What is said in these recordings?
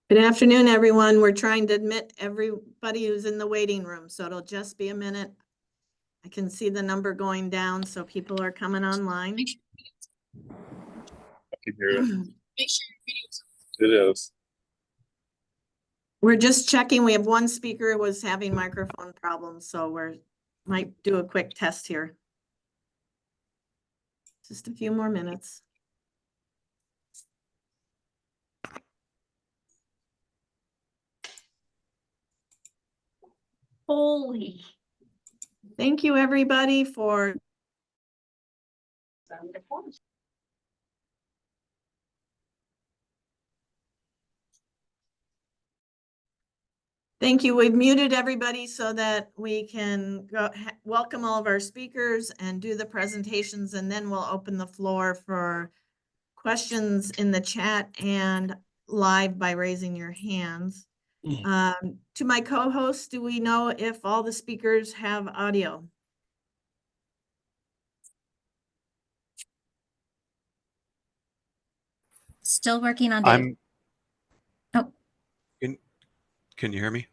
Good afternoon, everyone. We're trying to admit everybody who's in the waiting room, so it'll just be a minute. I can see the number going down, so people are coming online. I can hear it. Make sure your video's on. It is. We're just checking. We have one speaker who was having microphone problems, so might do a quick test here. Just a few more minutes. Holy. Thank you, everybody, for Thank you. We've muted everybody so that we can welcome all of our speakers and do the presentations, and then we'll open the floor for questions in the chat and live by raising your hands. To my co-hosts, do we know if all the speakers have audio? Still working on Dave. Oh. Can you hear me?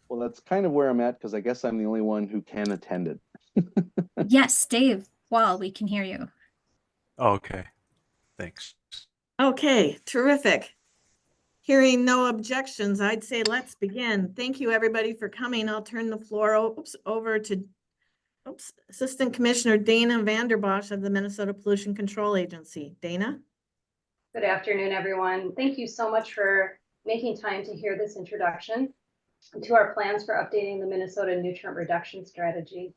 Well, that's kind of where I'm at, because I guess I'm the only one who can attend it. Yes, Dave Wall, we can hear you. Oh, okay. Thanks. Okay, terrific. Hearing no objections, I'd say let's begin. Thank you, everybody, for coming. I'll turn the floor over to Assistant Commissioner Dana Vanderbosch of the Minnesota Pollution Control Agency. Dana? Good afternoon, everyone. Thank you so much for making time to hear this introduction to our plans for updating the Minnesota Nutrient Reduction Strategy.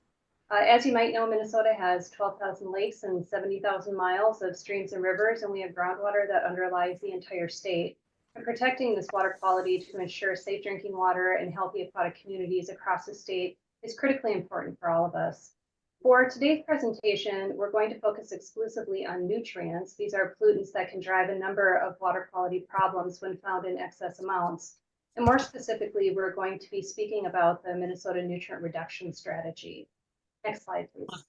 As you might know, Minnesota has 12,000 lakes and 70,000 miles of streams and rivers, and we have groundwater that underlies the entire state. And protecting this water quality to ensure safe drinking water and healthy aquatic communities across the state is critically important for all of us. For today's presentation, we're going to focus exclusively on nutrients. These are pollutants that can drive a number of water quality problems when found in excess amounts. And more specifically, we're going to be speaking about the Minnesota Nutrient Reduction Strategy. Next slide, please.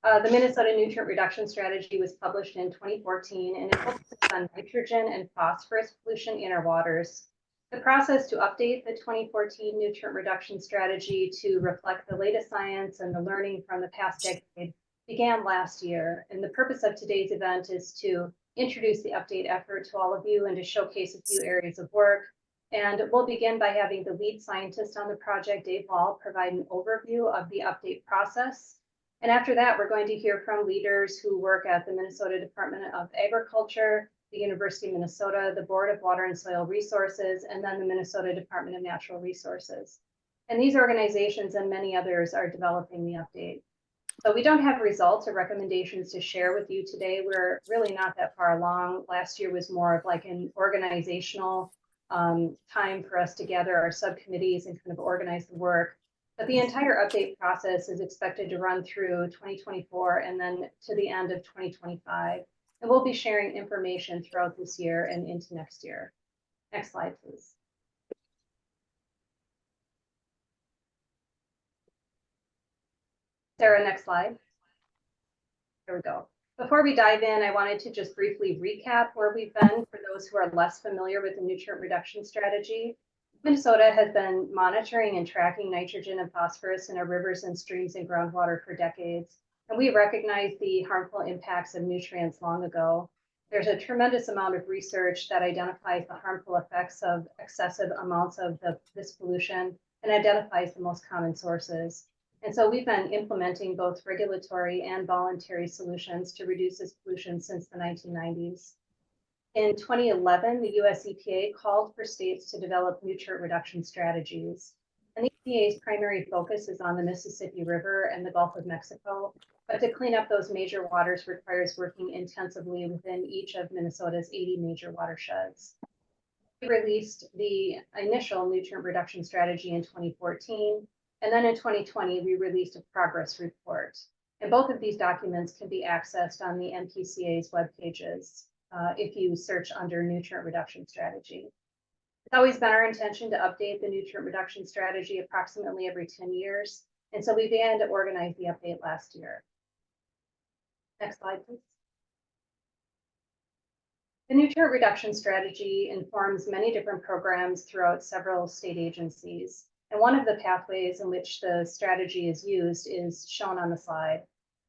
The Minnesota Nutrient Reduction Strategy was published in 2014, and it focuses on nitrogen and phosphorus pollution in our waters. The process to update the 2014 Nutrient Reduction Strategy to reflect the latest science and the learning from the past decade began last year. And the purpose of today's event is to introduce the update effort to all of you and to showcase a few areas of work. And we'll begin by having the lead scientist on the project, Dave Wall, provide an overview of the update process. And after that, we're going to hear from leaders who work at the Minnesota Department of Agriculture, the University of Minnesota, the Board of Water and Soil Resources, and then the Minnesota Department of Natural Resources. And these organizations and many others are developing the update. So we don't have results or recommendations to share with you today. We're really not that far along. Last year was more of like an organizational time for us to gather our subcommittees and kind of organize the work. But the entire update process is expected to run through 2024 and then to the end of 2025. And we'll be sharing information throughout this year and into next year. Next slide, please. Sarah, next slide. There we go. Before we dive in, I wanted to just briefly recap where we've been for those who are less familiar with the Nutrient Reduction Strategy. Minnesota has been monitoring and tracking nitrogen and phosphorus in our rivers and streams and groundwater for decades. And we recognized the harmful impacts of nutrients long ago. There's a tremendous amount of research that identifies the harmful effects of excessive amounts of this pollution and identifies the most common sources. And so we've been implementing both regulatory and voluntary solutions to reduce this pollution since the 1990s. In 2011, the US EPA called for states to develop nutrient reduction strategies. And the EPA's primary focus is on the Mississippi River and the Gulf of Mexico, but to clean up those major waters requires working intensively within each of Minnesota's 80 major watersheds. We released the initial nutrient reduction strategy in 2014, and then in 2020, we released a progress report. And both of these documents can be accessed on the MPCA's web pages if you search under nutrient reduction strategy. It's always been our intention to update the nutrient reduction strategy approximately every 10 years. And so we began to organize the update last year. Next slide, please. The nutrient reduction strategy informs many different programs throughout several state agencies. And one of the pathways in which the strategy is used is shown on the slide.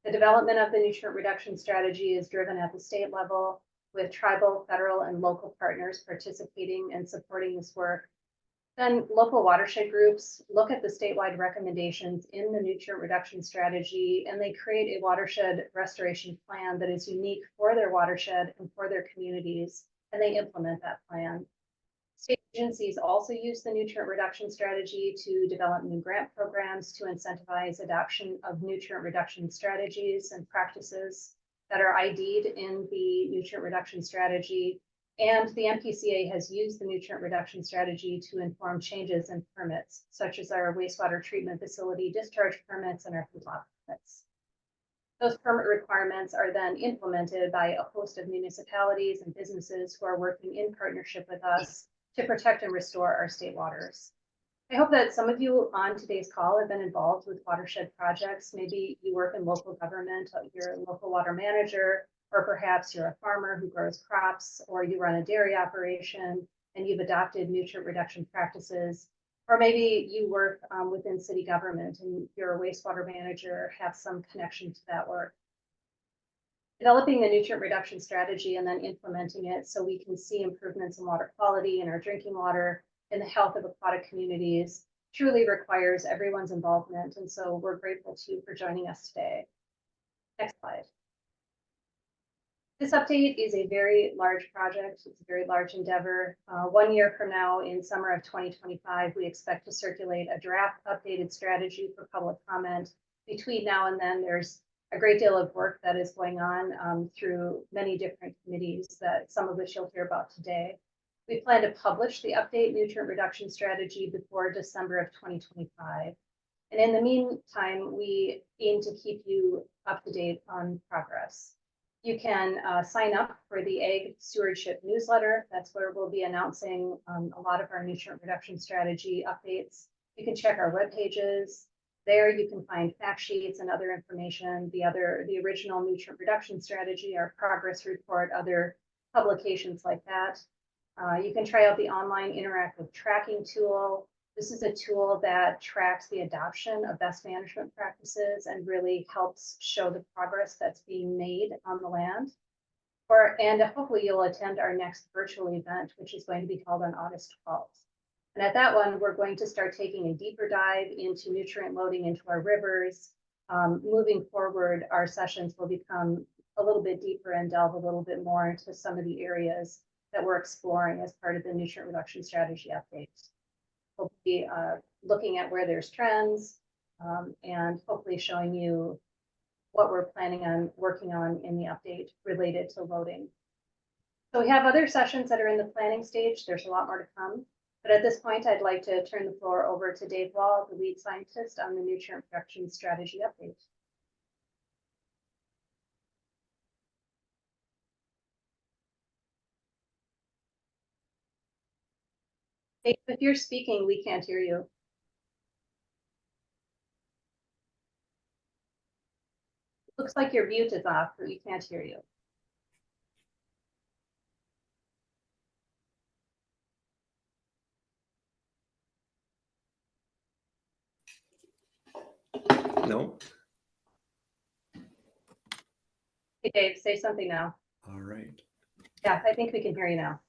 The development of the nutrient reduction strategy is driven at the state level with tribal, federal, and local partners participating and supporting this work. Then local watershed groups look at the statewide recommendations in the nutrient reduction strategy, and they create a watershed restoration plan that is unique for their watershed and for their communities, and they implement that plan. State agencies also use the nutrient reduction strategy to develop new grant programs to incentivize adoption of nutrient reduction strategies and practices that are ID'd in the nutrient reduction strategy. And the MPCA has used the nutrient reduction strategy to inform changes in permits, such as our wastewater treatment facility discharge permits and our food lot permits. Those permit requirements are then implemented by a host of municipalities and businesses who are working in partnership with us to protect and restore our state waters. I hope that some of you on today's call have been involved with watershed projects. Maybe you work in local government, you're a local water manager, or perhaps you're a farmer who grows crops, or you run a dairy operation and you've adopted nutrient reduction practices. Or maybe you work within city government and you're a wastewater manager, have some connection to that work. Developing the nutrient reduction strategy and then implementing it so we can see improvements in water quality in our drinking water and the health of aquatic communities truly requires everyone's involvement. And so we're grateful to you for joining us today. Next slide. This update is a very large project. It's a very large endeavor. 1 year from now, in summer of 2025, we expect to circulate a draft updated strategy for public comment. Between now and then, there's a great deal of work that is going on through many different committees, that some of which you'll hear about today. We plan to publish the update nutrient reduction strategy before December of 2025. And in the meantime, we aim to keep you up to date on progress. You can sign up for the Ag Stewardship newsletter. That's where we'll be announcing a lot of our nutrient reduction strategy updates. You can check our web pages. There you can find fact sheets and other information, the original nutrient reduction strategy, our progress report, other publications like that. You can try out the online interactive tracking tool. This is a tool that tracks the adoption of best management practices and really helps show the progress that's being made on the land. And hopefully you'll attend our next virtual event, which is going to be held on August 12th. And at that one, we're going to start taking a deeper dive into nutrient loading into our rivers. Moving forward, our sessions will become a little bit deeper and delve a little bit more into some of the areas that we're exploring as part of the nutrient reduction strategy updates. We'll be looking at where there's trends and hopefully showing you what we're planning on working on in the update related to loading. So we have other sessions that are in the planning stage. There's a lot more to come. But at this point, I'd like to turn the floor over to Dave Wall, the lead scientist on the nutrient reduction strategy update. Dave, if you're speaking, we can't hear you. Looks like your mute is off, but we can't hear you. No. Hey, Dave, say something now. All right. Yeah, I think we can hear you now.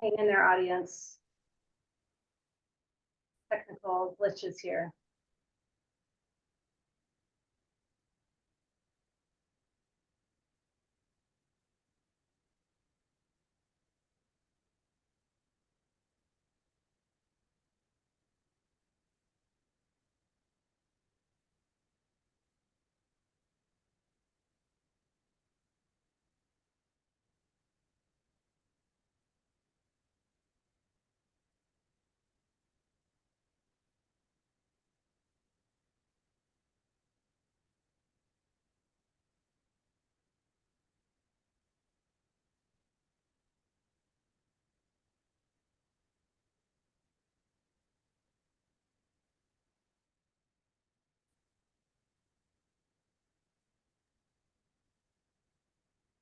Hang in there, audience. Technical glitches here.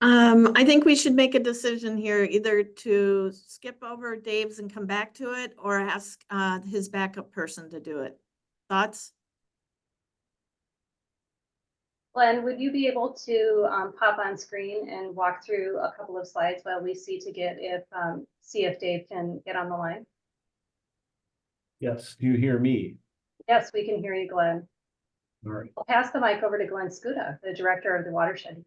I think we should make a decision here, either to skip over Dave's and come back to it, or ask his backup person to do it. Thoughts? Glenn, would you be able to pop on screen and walk through a couple of slides while we see if Dave can get on the line? Yes, do you hear me? Yes, we can hear you, Glenn. All right. I'll pass the mic over to Glenn Skuda, the director of the Watershed Division.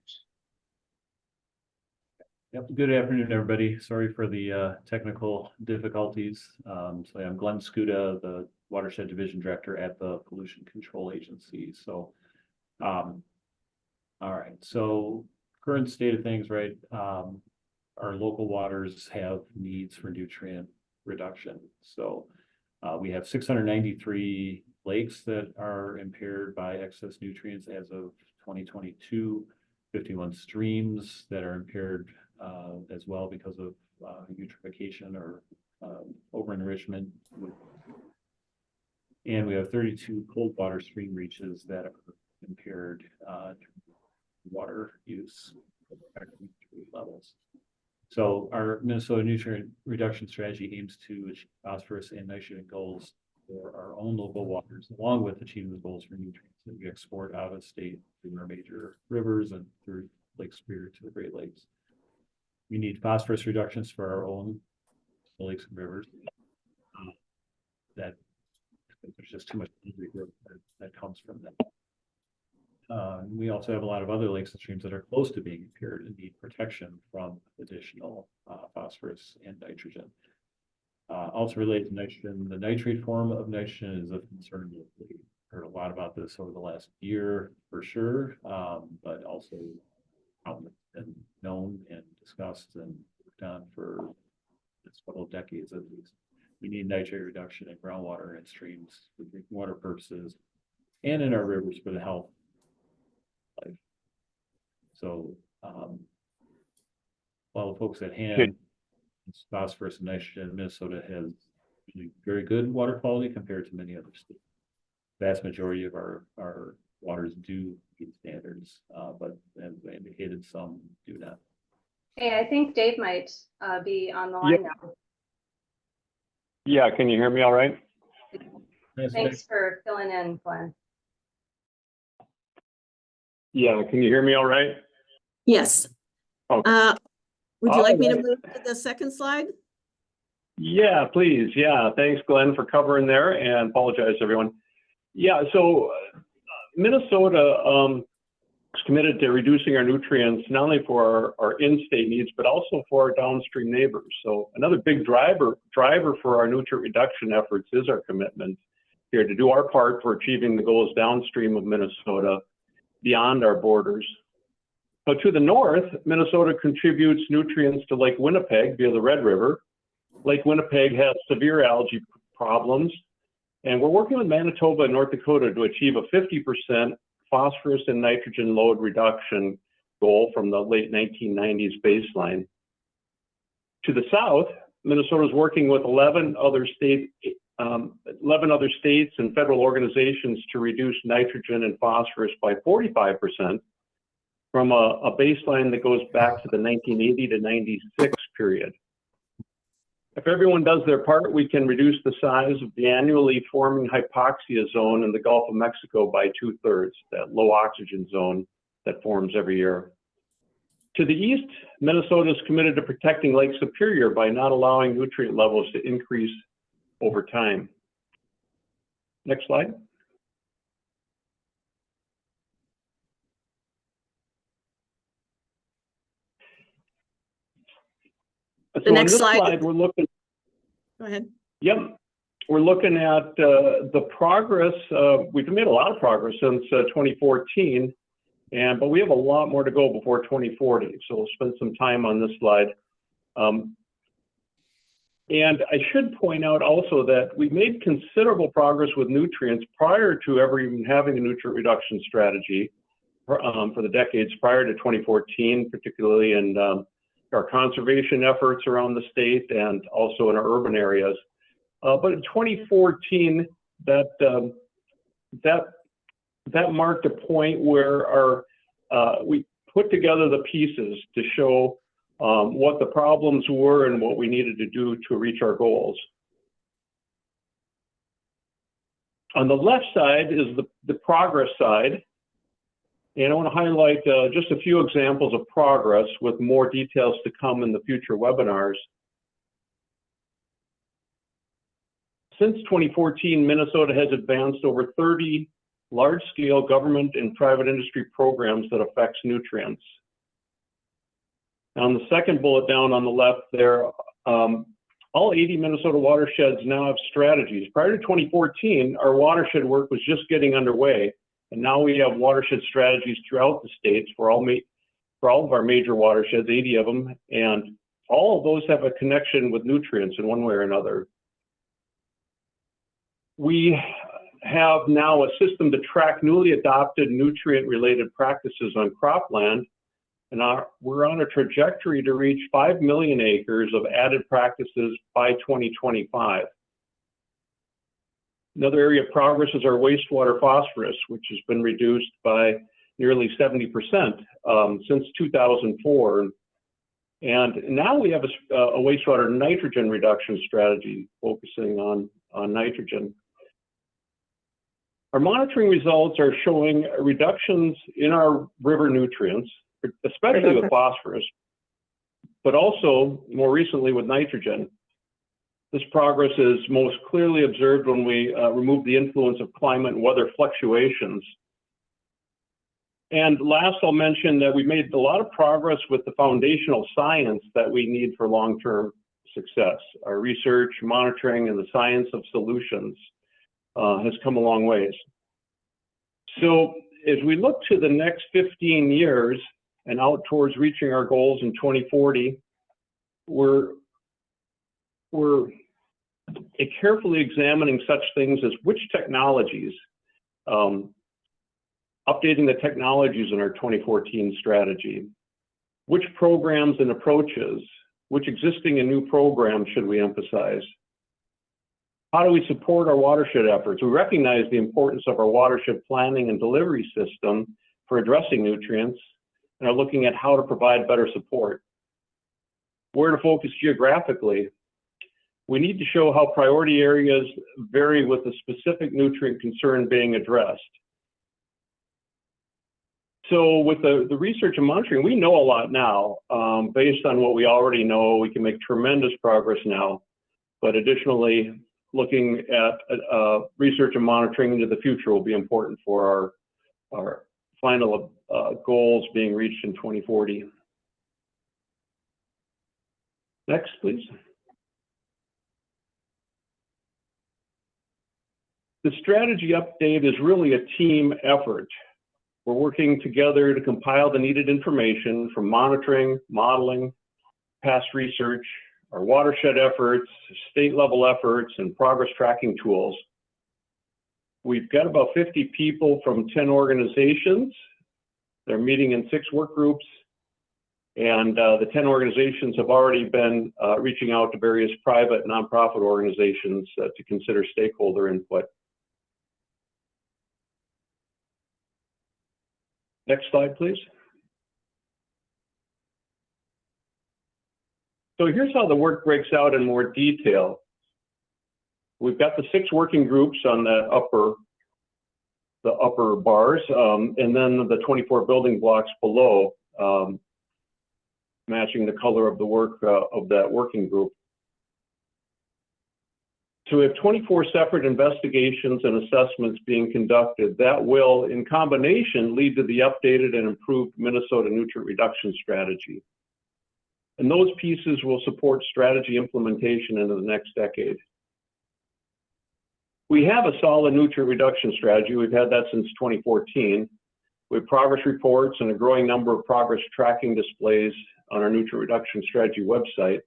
Yep. Good afternoon, everybody. Sorry for the technical difficulties. So I'm Glenn Skuda, the Watershed Division Director at the Pollution Control Agency. So, all right. So current state of things, right? Our local waters have needs for nutrient reduction. So we have 693 lakes that are impaired by excess nutrients as of 2022, 51 streams that are impaired as well because of eutrophication or over-enrichment. And we have 32 cold water stream reaches that are impaired water use levels. So our Minnesota nutrient reduction strategy aims to achieve phosphorus and nitrogen goals for our own local waters, along with achieving the goals for nutrients that we export out of state through our major rivers and through Lake Superior to the Great Lakes. We need phosphorus reductions for our own lakes and rivers. That there's just too much growth that comes from that. We also have a lot of other lakes and streams that are close to being impaired and need protection from additional phosphorus and nitrogen. Also related to nitrogen, the nitrate form of nitrogen is a concern. We've heard a lot about this over the last year for sure, but also been known and discussed and worked on for a couple of decades at least. We need nitrate reduction in groundwater and streams for drinking water purposes and in our rivers for the health of life. So while the folks at hand, phosphorus and nitrogen, Minnesota has very good water quality compared to many other states. Vast majority of our waters do meet standards, but as I indicated, some do not. Hey, I think Dave might be on the line now. Yeah, can you hear me all right? Thanks for filling in, Glenn. Yeah, can you hear me all right? Yes. Okay. Would you like me to move to the second slide? Yeah, please. Yeah, thanks, Glenn, for covering there, and apologize, everyone. Yeah, so Minnesota is committed to reducing our nutrients, not only for our in-state needs, but also for our downstream neighbors. So another big driver for our nutrient reduction efforts is our commitment here to do our part for achieving the goals downstream of Minnesota, beyond our borders. So to the north, Minnesota contributes nutrients to Lake Winnipeg via the Red River. Lake Winnipeg has severe algae problems, and we're working with Manitoba and North Dakota to achieve a 50% phosphorus and nitrogen load reduction goal from the late 1990s baseline. To the south, Minnesota is working with 11 other states and federal organizations to reduce nitrogen and phosphorus by 45% from a baseline that goes back to the 1980 to 96 period. If everyone does their part, we can reduce the size of the annually forming hypoxia zone in the Gulf of Mexico by 2/3, that low oxygen zone that forms every year. To the east, Minnesota is committed to protecting Lake Superior by not allowing nutrient levels to increase over time. Next slide. The next slide. We're looking. Go ahead. Yep. We're looking at the progress. We've made a lot of progress since 2014, but we have a lot more to go before 2040. So we'll spend some time on this slide. And I should point out also that we've made considerable progress with nutrients prior to ever even having a nutrient reduction strategy for the decades prior to 2014, particularly in our conservation efforts around the state and also in our urban areas. But in 2014, that marked a point where we put together the pieces to show what the problems were and what we needed to do to reach our goals. On the left side is the progress side. And I want to highlight just a few examples of progress with more details to come in the future webinars. Since 2014, Minnesota has advanced over 30 large-scale government and private industry programs that affects nutrients. Now, on the second bullet down on the left there, all 80 Minnesota watersheds now have strategies. Prior to 2014, our watershed work was just getting underway, and now we have watershed strategies throughout the states for all of our major watersheds, 80 of them, and all of those have a connection with nutrients in one way or another. We have now a system to track newly adopted nutrient-related practices on cropland, and we're on a trajectory to reach 5 million acres of added practices by 2025. Another area of progress is our wastewater phosphorus, which has been reduced by nearly 70% since 2004. And now we have a wastewater nitrogen reduction strategy focusing on nitrogen. Our monitoring results are showing reductions in our river nutrients, especially with phosphorus, but also more recently with nitrogen. This progress is most clearly observed when we remove the influence of climate and weather fluctuations. And last, I'll mention that we made a lot of progress with the foundational science that we need for long-term success. Our research, monitoring, and the science of solutions has come a long ways. So as we look to the next 15 years and out towards reaching our goals in 2040, we're carefully examining such things as which technologies, updating the technologies in our 2014 strategy, which programs and approaches, which existing and new programs should we emphasize? How do we support our watershed efforts? We recognize the importance of our watershed planning and delivery system for addressing nutrients and are looking at how to provide better support. Where to focus geographically? We need to show how priority areas vary with the specific nutrient concern being addressed. So with the research and monitoring, we know a lot now. Based on what we already know, we can make tremendous progress now. But additionally, looking at research and monitoring into the future will be important for our final goals being reached in 2040. Next, please. The strategy update is really a team effort. We're working together to compile the needed information from monitoring, modeling, past research, our watershed efforts, state level efforts, and progress tracking tools. We've got about 50 people from 10 organizations. They're meeting in 6 work groups. And the 10 organizations have already been reaching out to various private nonprofit organizations to consider stakeholder input. Next slide, please. So here's how the work breaks out in more detail. We've got the 6 working groups on the upper bars, and then the 24 building blocks below, matching the color of the work of that working group. So we have 24 separate investigations and assessments being conducted that will, in combination, lead to the updated and improved Minnesota nutrient reduction strategy. And those pieces will support strategy implementation into the next decade. We have a solid nutrient reduction strategy. We've had that since 2014. We have progress reports and a growing number of progress tracking displays on our nutrient reduction strategy website.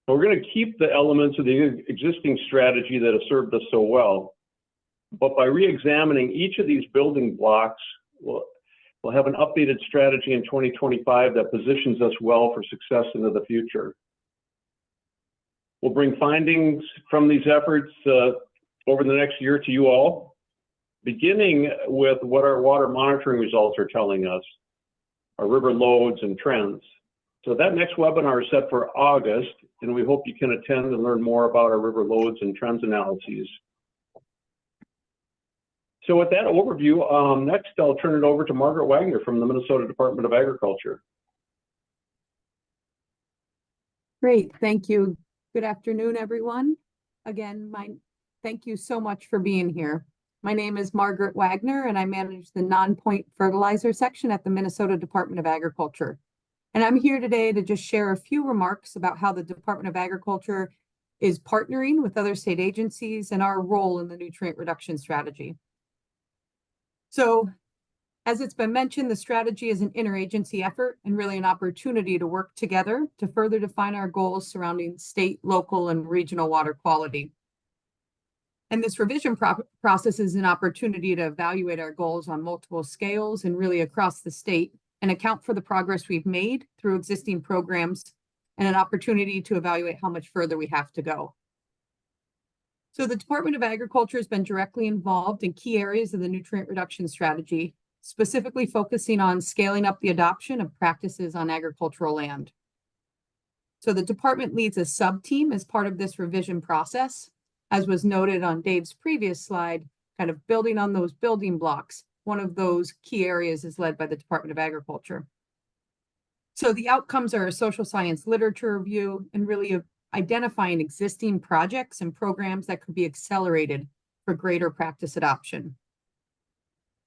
So we're going to keep the elements of the existing strategy that have served us so well. But by re-examining each of these building blocks, we'll have an updated strategy in 2025 that positions us well for success into the future. We'll bring findings from these efforts over the next year to you all, beginning with what our water monitoring results are telling us. our river loads and trends. So that next webinar is set for August, and we hope you can attend and learn more about our river loads and trends analyses. So with that overview, next I'll turn it over to Margaret Wagner from the Minnesota Department of Agriculture. Great, thank you. Good afternoon, everyone. Again, thank you so much for being here. My name is Margaret Wagner, and I manage the non-point fertilizer section at the Minnesota Department of Agriculture. And I'm here today to just share a few remarks about how the Department of Agriculture is partnering with other state agencies and our role in the nutrient reduction strategy. So, as it's been mentioned, the strategy is an interagency effort and really an opportunity to work together to further define our goals surrounding state, local, and regional water quality. And this revision process is an opportunity to evaluate our goals on multiple scales and really across the state and account for the progress we've made through existing programs and an opportunity to evaluate how much further we have to go. So the Department of Agriculture has been directly involved in key areas of the nutrient reduction strategy, specifically focusing on scaling up the adoption of practices on agricultural land. So the department leads a sub-team as part of this revision process. As was noted on Dave's previous slide, kind of building on those building blocks, one of those key areas is led by the Department of Agriculture. So the outcomes are a social science literature review and really identifying existing projects and programs that could be accelerated for greater practice adoption.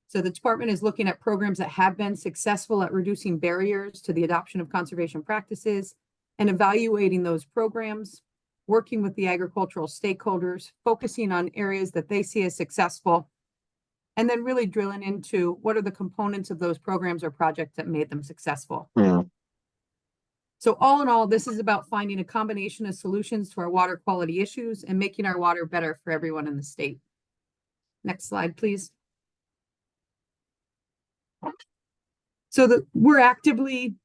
So the department is looking at programs that have been successful at reducing barriers to the adoption of conservation practices and evaluating those programs, working with the agricultural stakeholders, focusing on areas that they see as successful, and then really drilling into what are the components of those programs or projects that made them successful. Yeah. So all in all, this is about finding a combination of solutions to our water quality issues and making our water better for everyone in the state. Next slide, please. So we're actively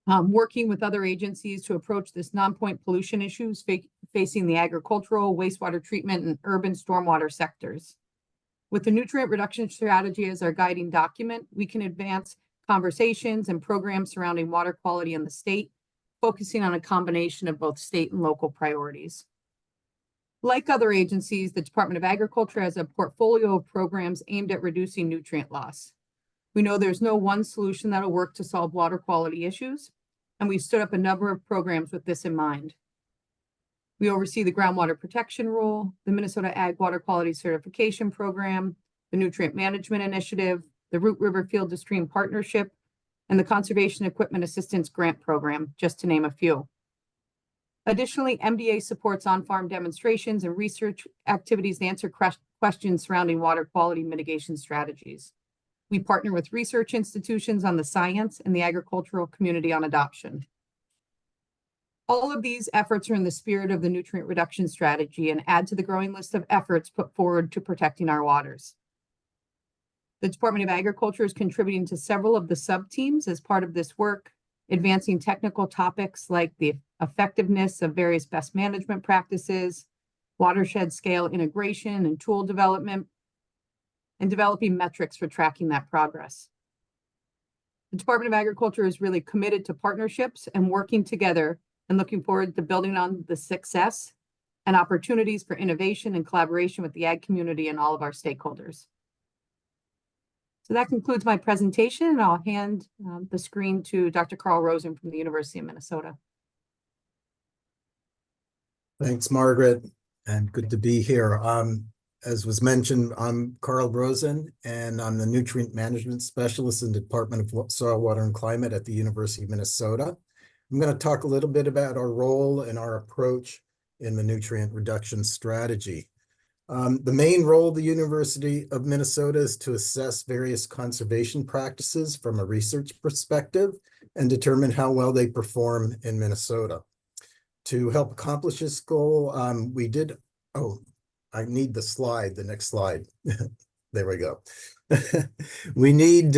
working with other agencies to approach this non-point pollution issues facing the agricultural, wastewater treatment, and urban stormwater sectors. With the nutrient reduction strategy as our guiding document, we can advance conversations and programs surrounding water quality in the state, focusing on a combination of both state and local priorities. Like other agencies, the Department of Agriculture has a portfolio of programs aimed at reducing nutrient loss. We know there's no one solution that'll work to solve water quality issues, and we've stood up a number of programs with this in mind. We oversee the Groundwater Protection Rule, the Minnesota Ag Water Quality Certification Program, the Nutrient Management Initiative, the Root River Field to Stream Partnership, and the Conservation Equipment Assistance Grant Program, just to name a few. Additionally, MDA supports on-farm demonstrations and research activities to answer questions surrounding water quality mitigation strategies. We partner with research institutions on the science and the agricultural community on adoption. All of these efforts are in the spirit of the nutrient reduction strategy and add to the growing list of efforts put forward to protecting our waters. The Department of Agriculture is contributing to several of the sub-teams as part of this work, advancing technical topics like the effectiveness of various best management practices, watershed scale integration and tool development, and developing metrics for tracking that progress. The Department of Agriculture is really committed to partnerships and working together and looking forward to building on the success and opportunities for innovation and collaboration with the ag community and all of our stakeholders. So that concludes my presentation, and I'll hand the screen to Dr. Carl Rosen from the University of Minnesota. Thanks, Margaret, and good to be here. As was mentioned, I'm Carl Rosen, and I'm the Nutrient Management Specialist in the Department of Soil, Water, and Climate at the University of Minnesota. I'm going to talk a little bit about our role and our approach in the nutrient reduction strategy. The main role of the University of Minnesota is to assess various conservation practices from a research perspective and determine how well they perform in Minnesota. To help accomplish this goal, I need the slide, the next slide. There we go. We need,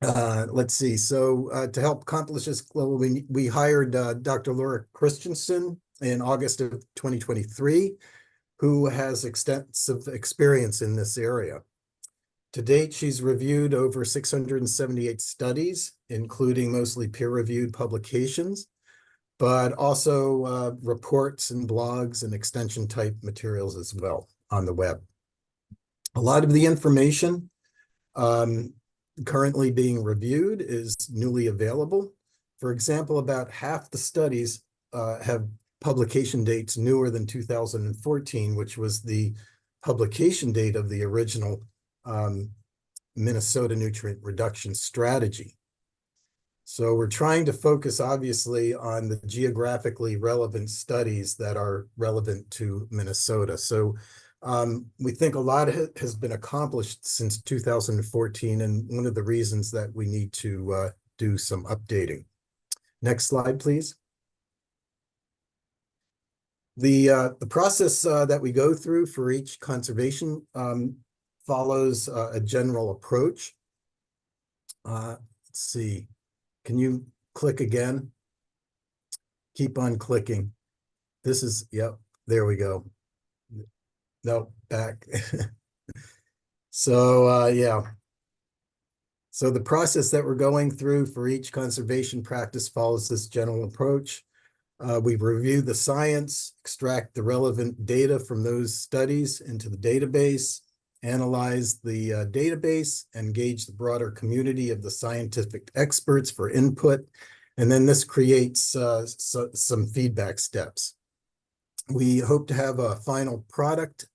let's see. So to help accomplish this goal, we hired Dr. Laura Christensen in August of 2023, who has extensive experience in this area. To date, she's reviewed over 678 studies, including mostly peer-reviewed publications, but also reports and blogs and extension-type materials as well on the web. A lot of the information currently being reviewed is newly available. For example, about half the studies have publication dates newer than 2014, which was the publication date of the original Minnesota nutrient reduction strategy. So we're trying to focus obviously on the geographically relevant studies that are relevant to Minnesota. So we think a lot has been accomplished since 2014, and one of the reasons that we need to do some updating. Next slide, please. The process that we go through for each conservation follows a general approach. Let's see, can you click again? Keep on clicking. This is, yep, there we go. No, back. So yeah. So the process that we're going through for each conservation practice follows this general approach. We review the science, extract the relevant data from those studies into the database, analyze the database, engage the broader community of the scientific experts for input, and then this creates some feedback steps. We hope to have a final product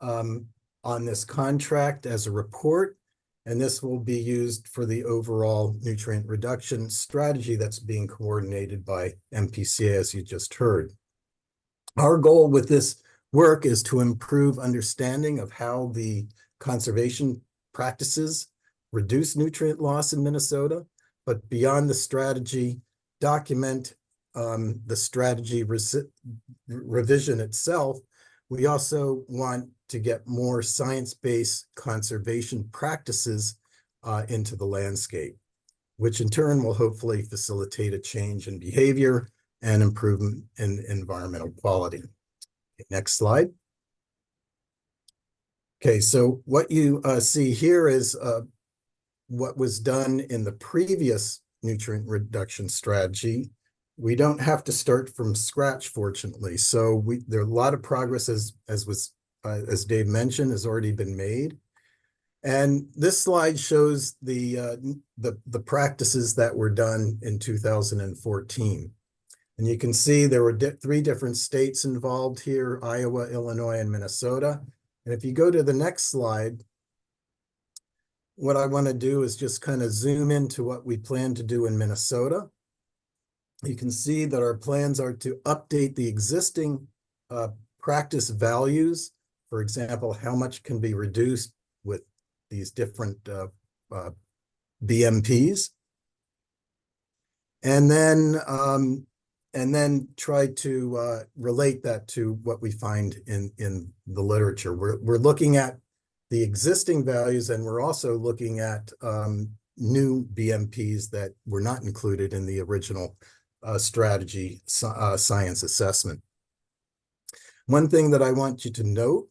on this contract as a report, and this will be used for the overall nutrient reduction strategy that's being coordinated by MPCA, as you just heard. Our goal with this work is to improve understanding of how the conservation practices reduce nutrient loss in Minnesota, but beyond the strategy, document the strategy revision itself. We also want to get more science-based conservation practices into the landscape, which in turn will hopefully facilitate a change in behavior and improvement in environmental quality. Next slide. Okay, so what you see here is what was done in the previous nutrient reduction strategy. We don't have to start from scratch, fortunately. So there are a lot of progress, as Dave mentioned, has already been made. And this slide shows the practices that were done in 2014. And you can see there were three different states involved here: Iowa, Illinois, and Minnesota. And if you go to the next slide, what I want to do is just kind of zoom into what we plan to do in Minnesota. You can see that our plans are to update the existing practice values. For example, how much can be reduced with these different BMPs. And then try to relate that to what we find in the literature. We're looking at the existing values, and we're also looking at new BMPs that were not included in the original strategy science assessment. One thing that I want you to note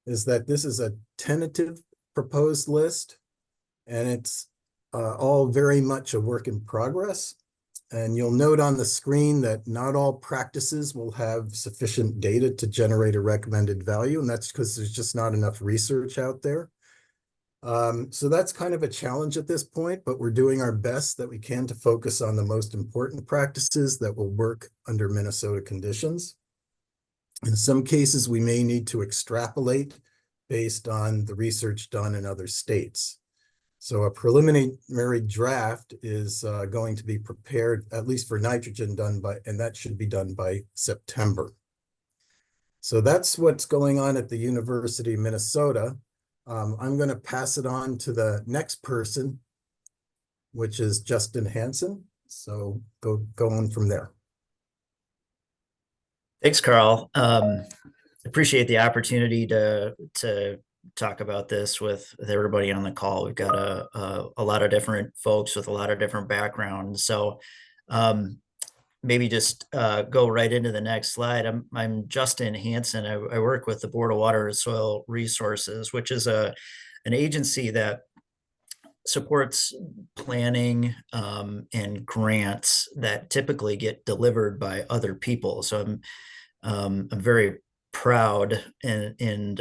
is that this is a tentative proposed list, and it's all very much a work in progress. And you'll note on the screen that not all practices will have sufficient data to generate a recommended value, and that's because there's just not enough research out there. So that's kind of a challenge at this point, but we're doing our best that we can to focus on the most important practices that will work under Minnesota conditions. In some cases, we may need to extrapolate based on the research done in other states. So a preliminary draft is going to be prepared, at least for nitrogen, and that should be done by September. So that's what's going on at the University of Minnesota. I'm going to pass it on to the next person, which is Justin Hansen. So go on from there. Thanks, Carl. Appreciate the opportunity to talk about this with everybody on the call. We've got a lot of different folks with a lot of different backgrounds. So maybe just go right into the next slide. I'm Justin Hansen. I work with the Board of Water and Soil Resources, which is a an agency that supports planning and grants that typically get delivered by other people. So I'm very proud and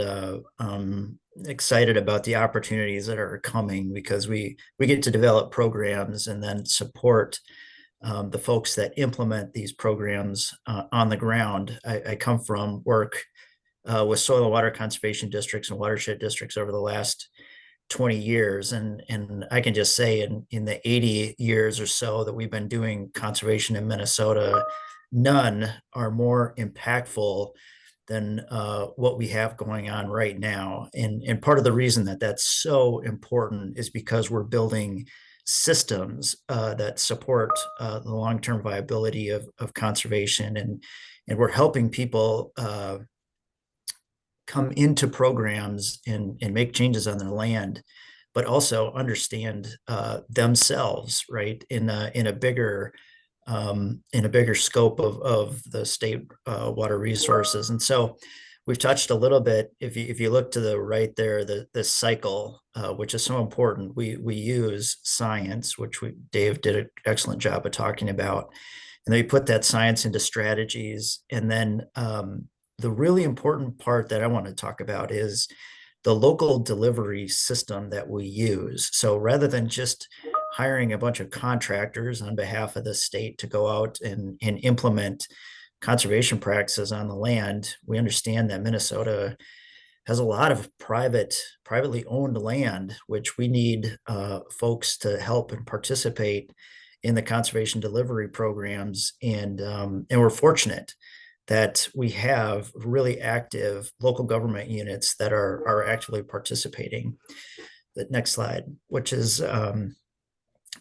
excited about the opportunities that are coming, because we get to develop programs and then support the folks that implement these programs on the ground. I come from work with soil and water conservation districts and watershed districts over the last 20 years. And I can just say in the 80 years or so that we've been doing conservation in Minnesota, none are more impactful than what we have going on right now. And part of the reason that that's so important is because we're building systems that support the long-term viability of conservation, and we're helping people come into programs and make changes on their land, but also understand themselves, right, in a bigger scope of the state water resources. And so we've touched a little bit, if you look to the right there, the cycle, which is so important. We use science, which Dave did an excellent job of talking about, and then we put that science into strategies. And then the really important part that I want to talk about is the local delivery system that we use. So rather than just hiring a bunch of contractors on behalf of the state to go out and implement conservation practices on the land, we understand that Minnesota has a lot of privately owned land, which we need folks to help and participate in the conservation delivery programs. And we're fortunate that we have really active local government units that are actually participating. The next slide, which is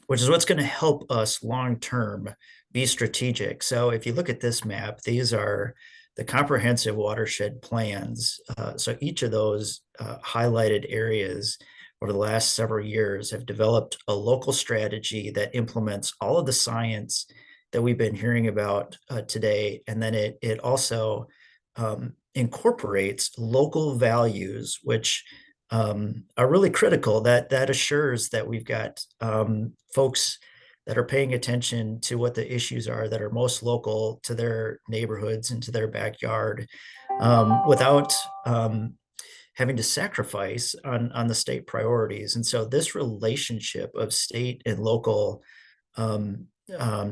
what's going to help us long-term be strategic. So if you look at this map, these are the comprehensive watershed plans. So each of those highlighted areas over the last several years have developed a local strategy that implements all of the science that we've been hearing about today. And then it also incorporates local values, which are really critical. That assures that we've got folks that are paying attention to what the issues are that are most local to their neighborhoods and to their backyard, without having to sacrifice on the state priorities. And so this relationship of state and local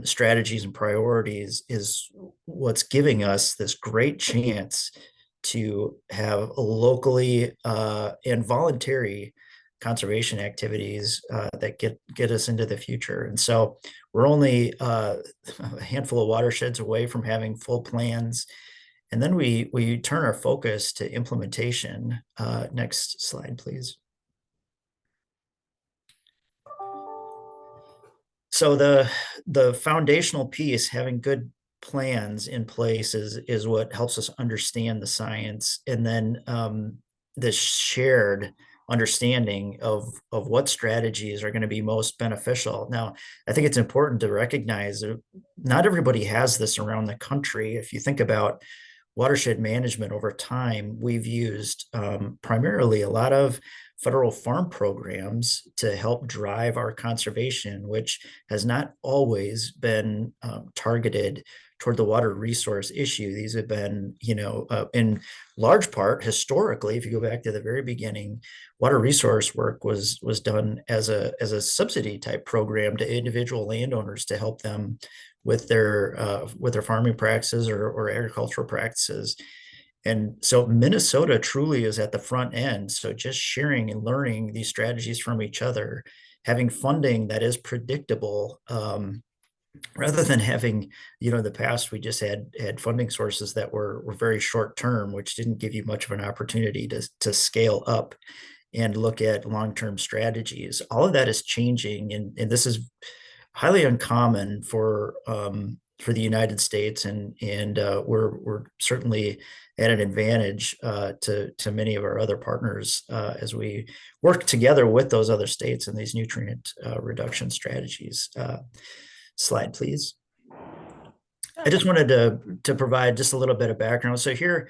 strategies and priorities is what's giving us this great chance to have locally and voluntary conservation activities that get us into the future. And so we're only a handful of watersheds away from having full plans. And then we turn our focus to implementation. Next slide, please. So the foundational piece, having good plans in place, is what helps us understand the science, and then the shared understanding of what strategies are going to be most beneficial. Now, I think it's important to recognize that not everybody has this around the country. If you think about watershed management over time, we've used primarily a lot of federal farm programs to help drive our conservation, which has not always been targeted toward the water resource issue. These have been, in large part, historically, if you go back to the very beginning, water resource work was done as a subsidy type program to individual landowners to help them with their farming practices or agricultural practices. And so Minnesota truly is at the front end. So just sharing and learning these strategies from each other, having funding that is predictable, rather than having, in the past, we just had funding sources that were very short term, which didn't give you much of an opportunity to scale up and look at long-term strategies. All of that is changing, and this is highly uncommon for the United States, and we're certainly at an advantage to many of our other partners as we work together with those other states in these nutrient reduction strategies. Slide, please. I just wanted to provide just a little bit of background. So here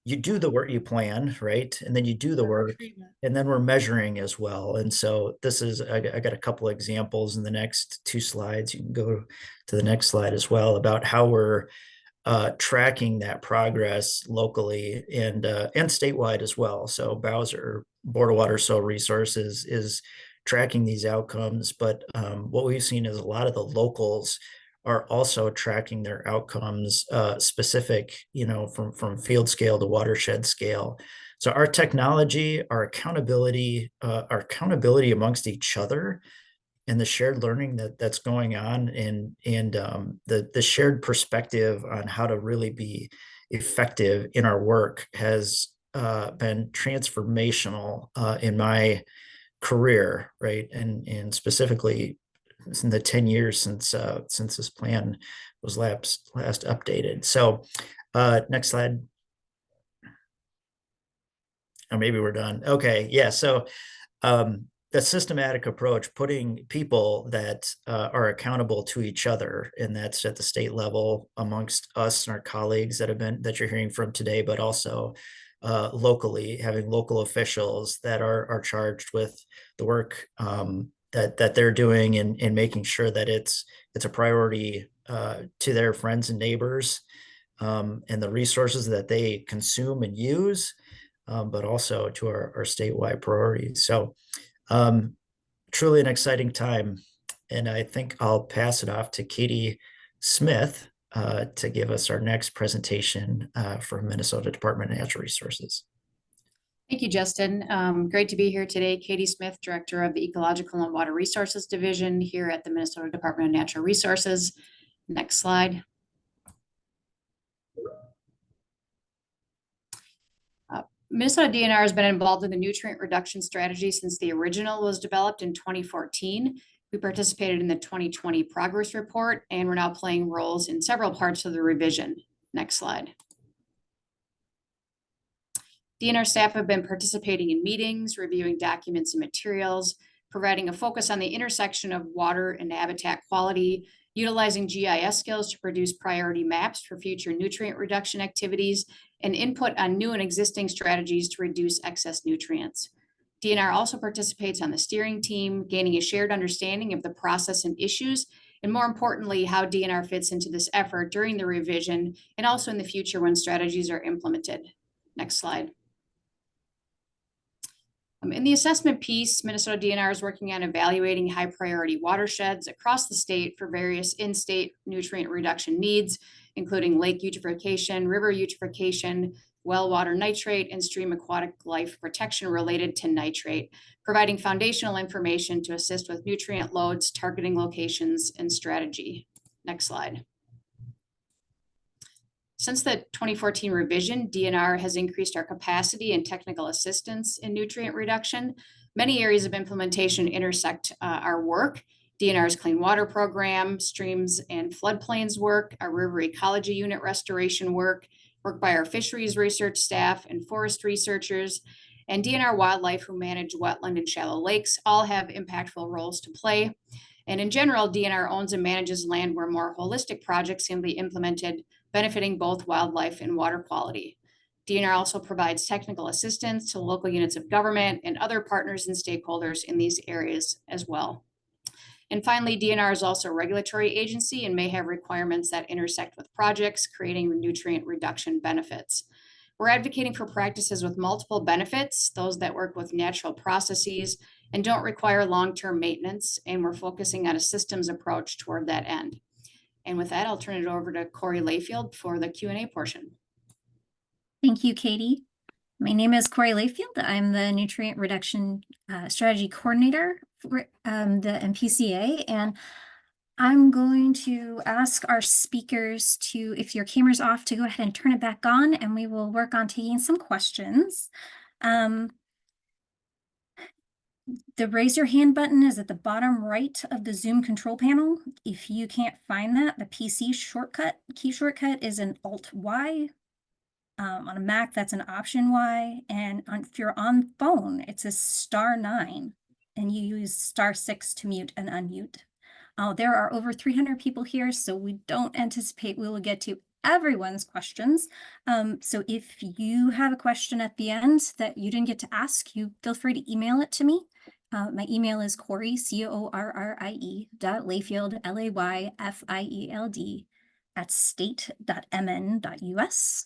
you do the work you plan, right? And then you do the work, and then we're measuring as well. And so this is, I got a couple of examples in the next 2 slides. You can go to the next slide as well about how we're tracking that progress locally and statewide as well. So Bowser Board of Water Soil Resources is tracking these outcomes, but what we've seen is a lot of the locals are also tracking their outcomes specific, from field scale to watershed scale. So our technology, our accountability amongst each other, and the shared learning that's going on, and the shared perspective on how to really be effective in our work has been transformational in my career, right? And specifically in the 10 years since this plan was last updated. So next slide. Or maybe we're done. Okay, yeah. So the systematic approach, putting people that are accountable to each other, and that's at the state level amongst us and our colleagues that you're hearing from today, but also locally, having local officials that are charged with the work that they're doing, and making sure that it's a priority to their friends and neighbors, and the resources that they consume and use, but also to our statewide priorities. So truly an exciting time. And I think I'll pass it off to Katie Smith to give us our next presentation from Minnesota Department of Natural Resources. Thank you, Justin. Great to be here today. Katie Smith, Director of the Ecological and Water Resources Division here at the Minnesota Department of Natural Resources. Next slide. Minnesota DNR has been involved in the nutrient reduction strategy since the original was developed in 2014. We participated in the 2020 progress report, and we're now playing roles in several parts of the revision. Next slide. DNR staff have been participating in meetings, reviewing documents and materials, providing a focus on the intersection of water and habitat quality, utilizing GIS skills to produce priority maps for future nutrient reduction activities, and input on new and existing strategies to reduce excess nutrients. DNR also participates on the steering team, gaining a shared understanding of the process and issues, and more importantly, how DNR fits into this effort during the revision and also in the future when strategies are implemented. Next slide. In the assessment piece, Minnesota DNR is working on evaluating high priority watersheds across the state for various in-state nutrient reduction needs, including lake eutrophication, river eutrophication, well water nitrate, and stream aquatic life protection related to nitrate, providing foundational information to assist with nutrient loads, targeting locations, and strategy. Next slide. Since the 2014 revision, DNR has increased our capacity and technical assistance in nutrient reduction. Many areas of implementation intersect our work. DNR's clean water program, streams and floodplains work, our river ecology unit restoration work by our fisheries research staff and forest researchers, and DNR wildlife who manage wetland and shallow lakes all have impactful roles to play. And in general, DNR owns and manages land where more holistic projects can be implemented, benefiting both wildlife and water quality. DNR also provides technical assistance to local units of government and other partners and stakeholders in these areas as well. And finally, DNR is also a regulatory agency and may have requirements that intersect with projects, creating nutrient reduction benefits. We're advocating for practices with multiple benefits, those that work with natural processes and don't require long-term maintenance, and we're focusing on a systems approach toward that end. And with that, I'll turn it over to Corey Layfield for the Q&A portion. Thank you, Katie. My name is Corey Layfield. I'm the Nutrient Reduction Strategy Coordinator for the MPCA, and I'm going to ask our speakers to, if your camera's off, to go ahead and turn it back on, and we will work on taking some questions. The raise your hand button is at the bottom right of the Zoom control panel. If you can't find that, the PC key shortcut is an Alt-Y. On a Mac, that's an Option Y. And if you're on phone, it's a *9. And you use *6 to mute and unmute. There are over 300 people here, so we don't anticipate we will get to everyone's questions. So if you have a question at the end that you didn't get to ask, you feel free to email it to me. My email is Corrie, CORRIE, .Layfield, LAYFIELD, at state.mn.us.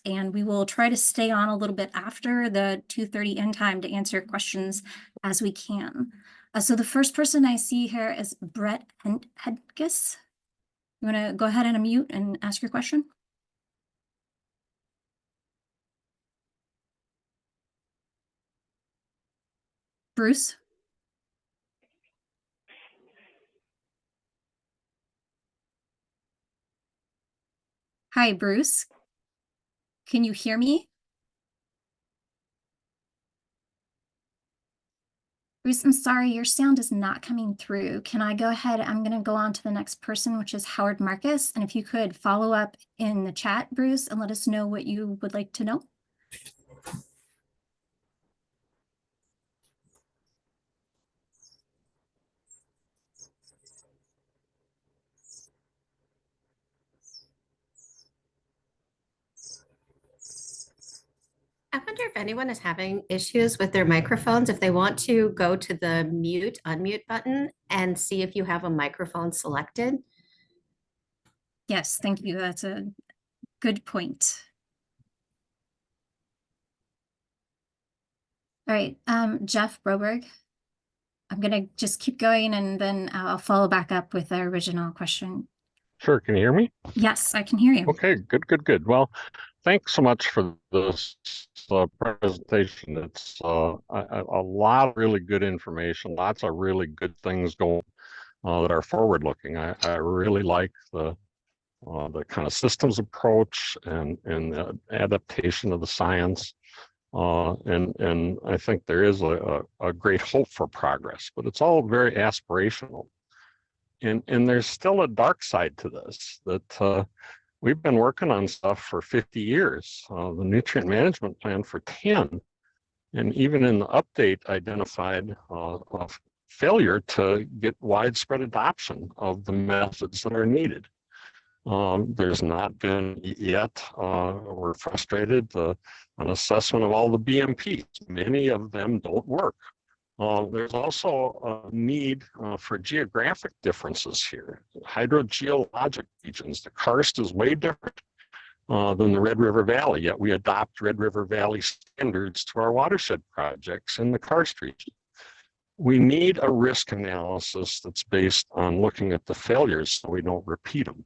And we will try to stay on a little bit after the 2:30 end time to answer questions as we can. So the first person I see here is Brett Hedges. You want to go ahead and unmute and ask your question? Bruce? Hi, Bruce. Can you hear me? Bruce, I'm sorry, your sound is not coming through. Can I go ahead? I'm going to go on to the next person, which is Howard Marcus. And if you could follow up in the chat, Bruce, and let us know what you would like to know. I wonder if anyone is having issues with their microphones, if they want to go to the mute, unmute button and see if you have a microphone selected. Yes, thank you. That's a good point. All right, Jeff Broberg. I'm going to just keep going and then I'll follow back up with the original question. Sure, can you hear me? Yes, I can hear you. Okay, good. Well, thanks so much for this presentation. It's a lot of really good information, lots of really good things going that are forward looking. I really like the kind of systems approach and the adaptation of the science. And I think there is a great hope for progress, but it's all very aspirational. And there's still a dark side to this, that we've been working on stuff for 50 years, the nutrient management plan for 10, and even in the update identified a failure to get widespread adoption of the methods that are needed. There's not been yet, we're frustrated, an assessment of all the BMPs. Many of them don't work. There's also a need for geographic differences here. Hydrogeologic regions, the karst is way different than the Red River Valley, yet we adopt Red River Valley standards to our watershed projects in the karst region. We need a risk analysis that's based on looking at the failures so we don't repeat them.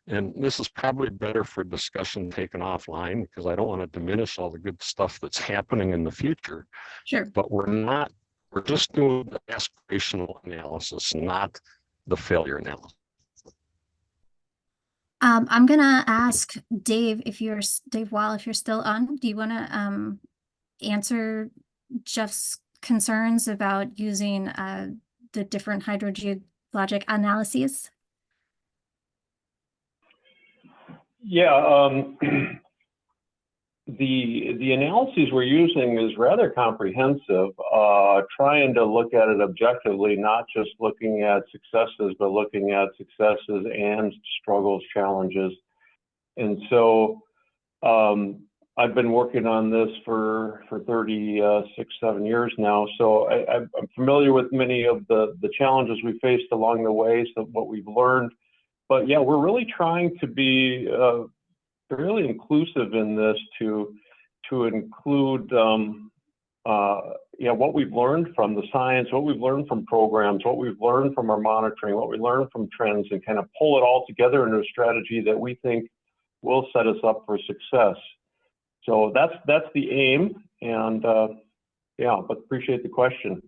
And this is probably better for discussion taken offline, because I don't want to diminish all the good stuff that's happening in the future. Sure. But we're just doing the aspirational analysis, not the failure analysis. I'm gonna ask Dave Dave Wall, if you're still on. Do you want to answer Jeff's concerns about using the different hydrogeologic analyses? Yeah, the analyses we're using is rather comprehensive, trying to look at it objectively, not just looking at successes, but looking at successes and struggles, challenges. And so I've been working on this for 36-7 years now. So I'm familiar with many of the challenges we faced along the way, so what we've learned. But yeah, we're really trying to be really inclusive in this to include what we've learned from the science, what we've learned from programs, what we've learned from our monitoring, what we learned from trends, and kind of pull it all together into a strategy that we think will set us up for success. So that's the aim, and but appreciate the question.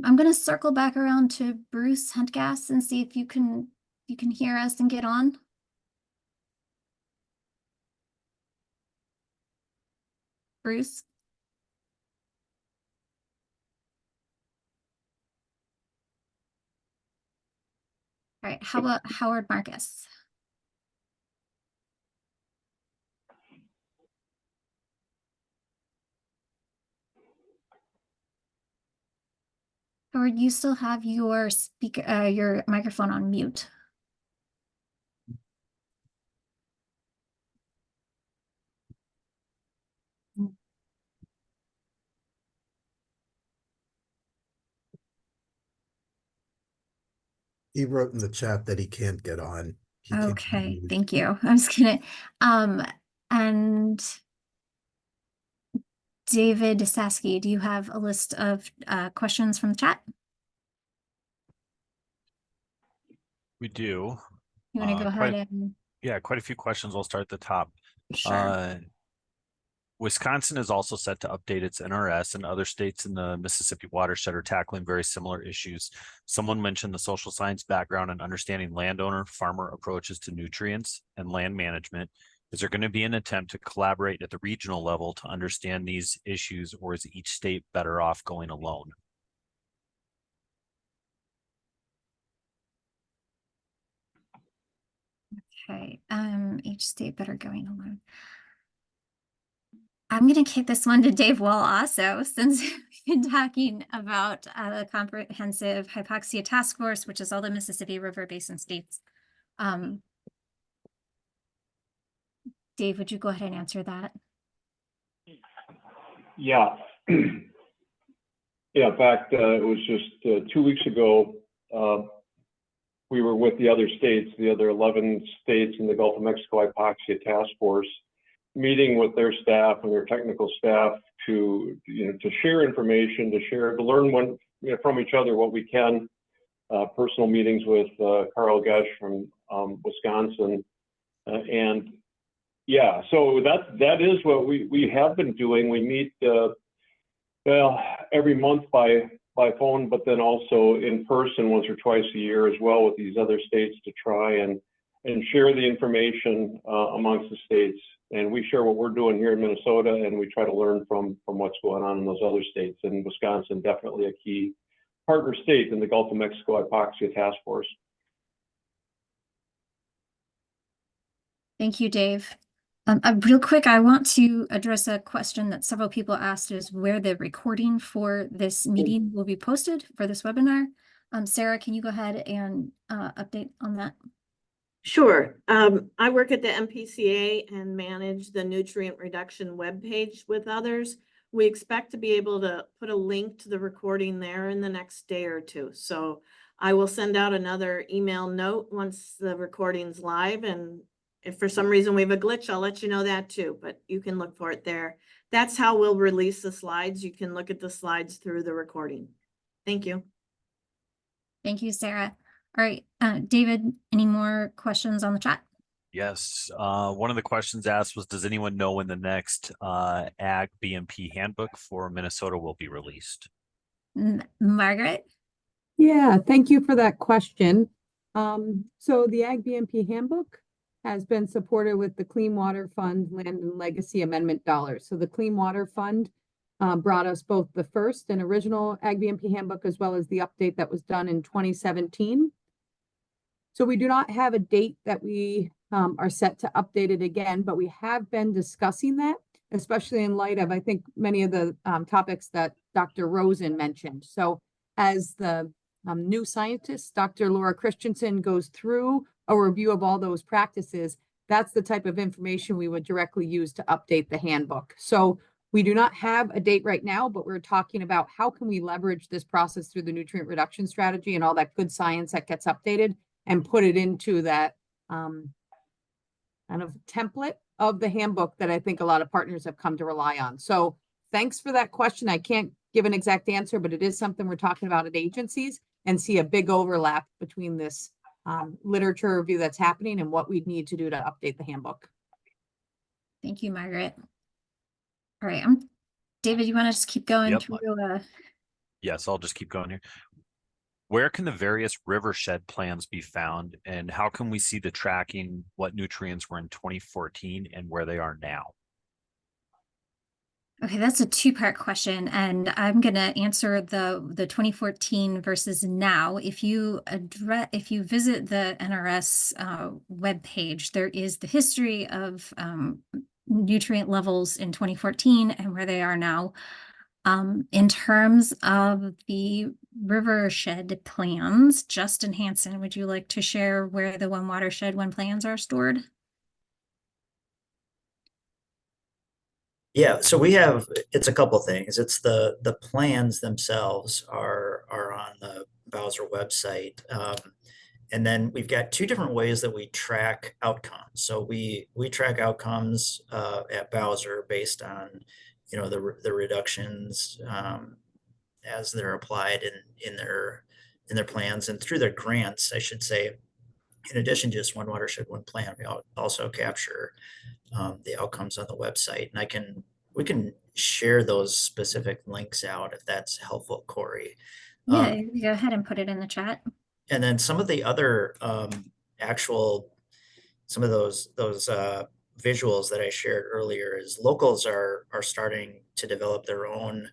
I'm going to circle back around to Bruce Huntgas and see if you can hear us and get on. Bruce? All right, how about Howard Marcus? Howard, you still have your speaker, your microphone on mute. He wrote in the chat that he can't get on. He can't Okay, unmute. thank you. I was gonna, and David Saski, do you have a list of questions from the chat? We do. You want to go Quite ahead and quite a few questions. I'll start at the top. sure. Wisconsin is also set to update its NRS, and other states in the Mississippi watershed are tackling very similar issues. Someone mentioned the social science background and understanding landowner farmer approaches to nutrients and land management. Is there going to be an attempt to collaborate at the regional level to understand these issues, or is each state better off going alone? Okay, each state better going alone. I'm going to kick this one to Dave Wall also, since we've been talking about the Comprehensive Hypoxia Task Force, which is all the Mississippi River Basin states. Dave, would you go ahead and answer that? Yeah. Yeah, in fact, it was just 2 weeks ago, we were with the other states, the other 11 states in the Gulf of Mexico Hypoxia Task Force, meeting with their staff and their technical staff to share information, to learn from each other what we can. Personal meetings with Carl Gesch from Wisconsin, and yeah, so that is what we have been doing. We meet every month by phone, but then also in person once or twice a year as well with these other states to try and share the information amongst the states. And we share what we're doing here in Minnesota, and we try to learn from what's going on in those other states. And Wisconsin, definitely a key partner state in the Gulf of Mexico Hypoxia Task Force. Thank you, Dave. Real quick, I want to address a question that several people asked, is where the recording for this meeting will be posted for this webinar. Sarah, can you go ahead and update on that? Sure. I work at the MPCA and manage the nutrient reduction webpage with others. We expect to be able to put a link to the recording there in the next day or two. So I will send out another email note once the recording's live, and if for some reason we have a glitch, I'll let you know that too, but you can look for it there. That's how we'll release the slides. You can look at the slides through the recording. Thank you. Thank you, Sarah. All right, David, any more questions on the chat? Yes. One of the questions asked was, does anyone know when the next Ag BMP handbook for Minnesota will be released? Margaret? Yeah, thank you for that question. So the Ag BMP handbook has been supported with the Clean Water Fund Land and Legacy Amendment dollars. So the Clean Water Fund brought us both the first and original Ag BMP handbook, as well as the update that was done in 2017. So we do not have a date that we are set to update it again, but we have been discussing that, especially in light of, I think, many of the topics that Dr. Rosen mentioned. So as the new scientist, Dr. Laura Christensen, goes through a review of all those practices, that's the type of information we would directly use to update the handbook. So we do not have a date right now, but we're talking about how can we leverage this process through the nutrient reduction strategy and all that good science that gets updated and put it into that kind of template of the handbook that I think a lot of partners have come to rely on. So thanks for that question. I can't give an exact answer, but it is something we're talking about at agencies and see a big overlap between this literature review that's happening and what we need to do to update the handbook. Thank you, Margaret. All right, David, you want to just keep going through? Yes, I'll just keep going here. Where can the various rivershed plans be found, and how can we see the tracking, what nutrients were in 2014 and where they are now? Okay, that's a two-part question, and I'm going to answer the 2014 versus now. If you visit the NRS webpage, there is the history of nutrient levels in 2014 and where they are now. In terms of the rivershed plans, Justin Hansen, would you like to share where the One Watershed, One plans are stored? Yeah, so it's a couple things. It's the plans themselves are on the Bowser website. And then we've got two different ways that we track outcomes. So we track outcomes at Bowser based on, you know, the reductions as they're applied in their plans and through their grants, I should say. In addition to just one watershed, one plan, we also capture the outcomes on the website, and we can share those specific links out if that's helpful, Corey. Yeah, go ahead and put it in the chat. And then some of the other some of those visuals that I shared earlier is locals are starting to develop their own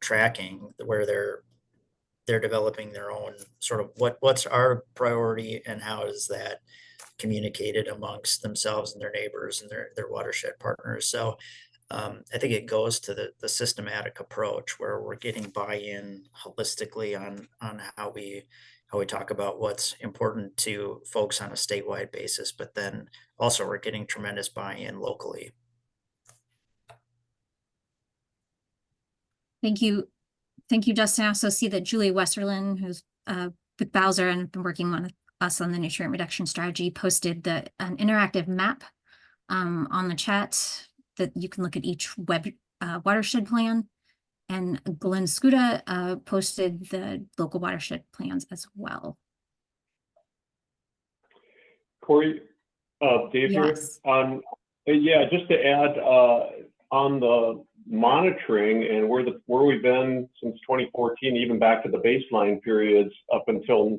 tracking where they're developing their own sort of what's our priority and how is that communicated amongst themselves and their neighbors and their watershed partners. So I think it goes to the systematic approach where we're getting buy-in holistically on how we talk about what's important to folks on a statewide basis, but then also we're getting tremendous buy-in locally. Thank you. Thank you, Justin. I also see that Julie Westerlin, who's with Bowser and been working with us on the nutrient reduction strategy, posted an interactive map on the chat that you can look at each watershed plan. And Glenn Skuda posted the local watershed plans as well. Corey, Dave Yes. here. Yeah, just to add on the monitoring and where we've been since 2014, even back to the baseline periods up until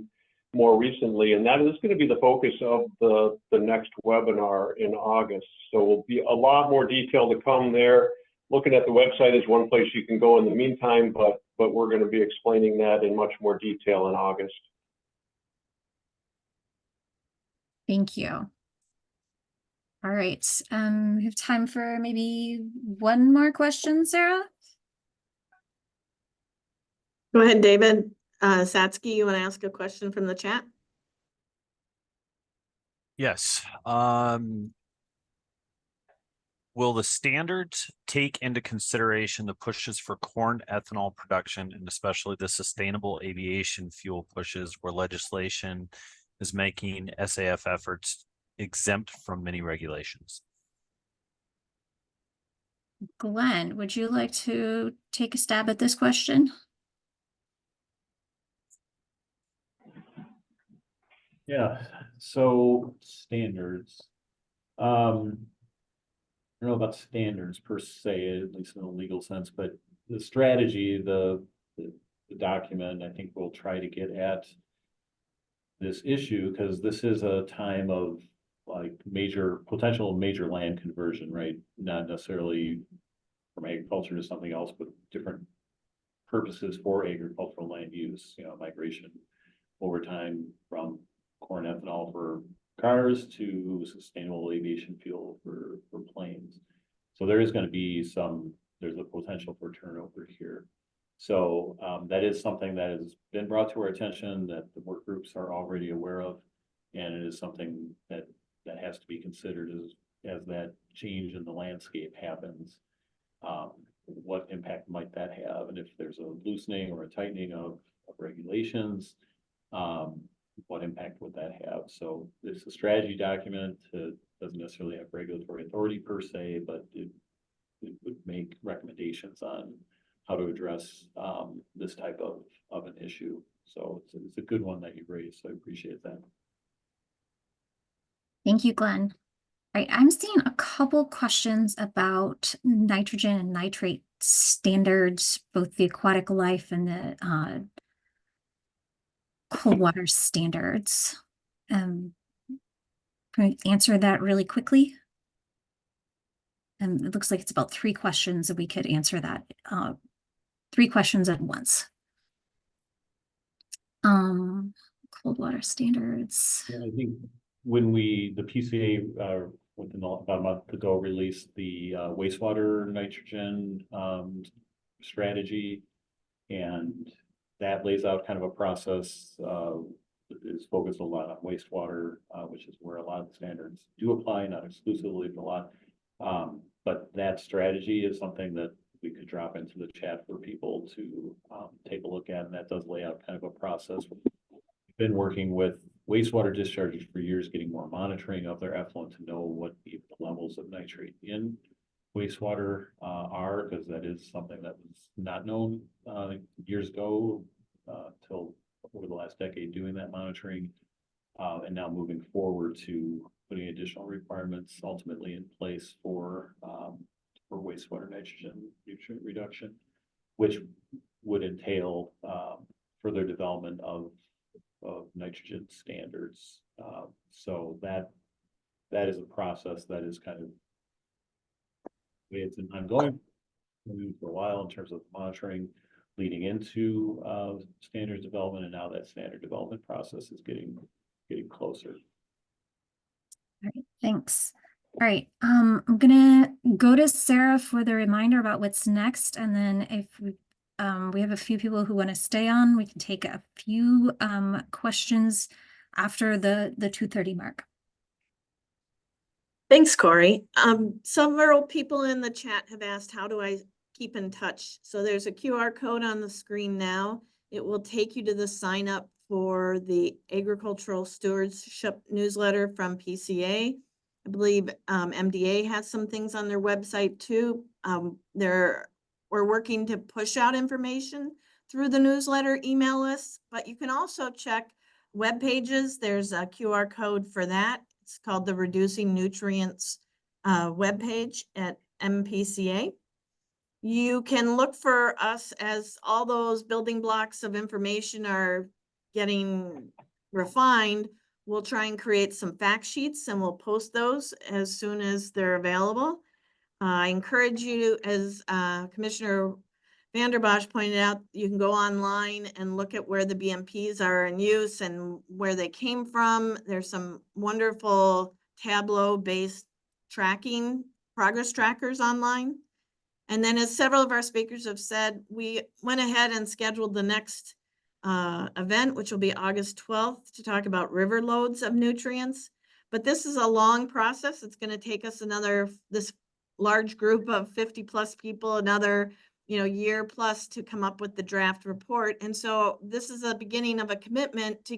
more recently, and that is going to be the focus of the next webinar in August. So will be a lot more detail to come there. Looking at the website is one place you can go in the meantime, but we're going to be explaining that in much more detail in August. Thank you. All right, we have time for maybe one more question, Sarah. Go ahead, David. Satsky, you want to ask a question from the chat? Yes. Will the standards take into consideration the pushes for corn ethanol production and especially the sustainable aviation fuel pushes where legislation is making SAF efforts exempt from many regulations? Glenn, would you like to take a stab at this question? Yeah, so standards. I don't know about standards per se, at least in a legal sense, but the strategy, the document, I think we'll try to get at this issue because this is a time of like potential major land conversion, right? Not necessarily from agriculture to something else, but different purposes for agricultural land use, you know, migration over time from corn ethanol for cars to sustainable aviation fuel for planes. So there is going to be there's a potential for turnover here. So that is something that has been brought to our attention that the work groups are already aware of. And it is something that has to be considered as that change in the landscape happens. What impact might that have? And if there's a loosening or a tightening of regulations, what impact would that have? So it's a strategy document. It doesn't necessarily have regulatory authority per se, but it would make recommendations on how to address this type of an issue. So it's a good one that you raised. So I appreciate that. Thank you, Glenn. All right, I'm seeing a couple questions about nitrogen and nitrate standards, both the aquatic life and the cold water standards. Can we answer that really quickly? And it looks like it's about 3 questions that we could answer that. 3 questions at once. Cold water standards. Yeah, I think when the PCA within about a month ago released the wastewater nitrogen strategy, and that lays out kind of a process is focused a lot on wastewater, which is where a lot of the standards do apply, not exclusively, but a lot. But that strategy is something that we could drop into the chat for people to take a look at, and that does lay out kind of a process. We've been working with wastewater discharges for years, getting more monitoring of their effluent to know what the levels of nitrate in wastewater are, because that is something that was not known years ago till over the last decade doing that monitoring, and now moving forward to putting additional requirements ultimately in place for wastewater nitrogen nutrient reduction, which would entail further development of nitrogen standards. So that is a process that is kind of, it's an ongoing for a while in terms of monitoring leading into standards development, and now that standard development process is getting closer. All right, thanks. All right, I'm gonna go to Sarah for the reminder about what's next, and then if we have a few people who want to stay on, we can take a few questions after the 2:30 mark. Thanks, Corey. Several people in the chat have asked, how do I keep in touch? So there's a QR code on the screen now. It will take you to the sign up for the Agricultural Stewardship newsletter from PCA. I believe MDA has some things on their website too. We're working to push out information through the newsletter email list, but you can also check web pages. There's a QR code for that. It's called the Reducing Nutrients webpage at MPCA. You can look for us as all those building blocks of information are getting refined. We'll try and create some fact sheets and we'll post those as soon as they're available. I encourage you, as Commissioner Vanderbosch pointed out, you can go online and look at where the BMPs are in use and where they came from. There's some wonderful Tableau-based tracking, progress trackers online. And then, as several of our speakers have said, we went ahead and scheduled the next event, which will be August 12th, to talk about river loads of nutrients. But this is a long process. It's going to take us this large group of 50 plus people, another year plus to come up with the draft report. And so this is a beginning of a commitment to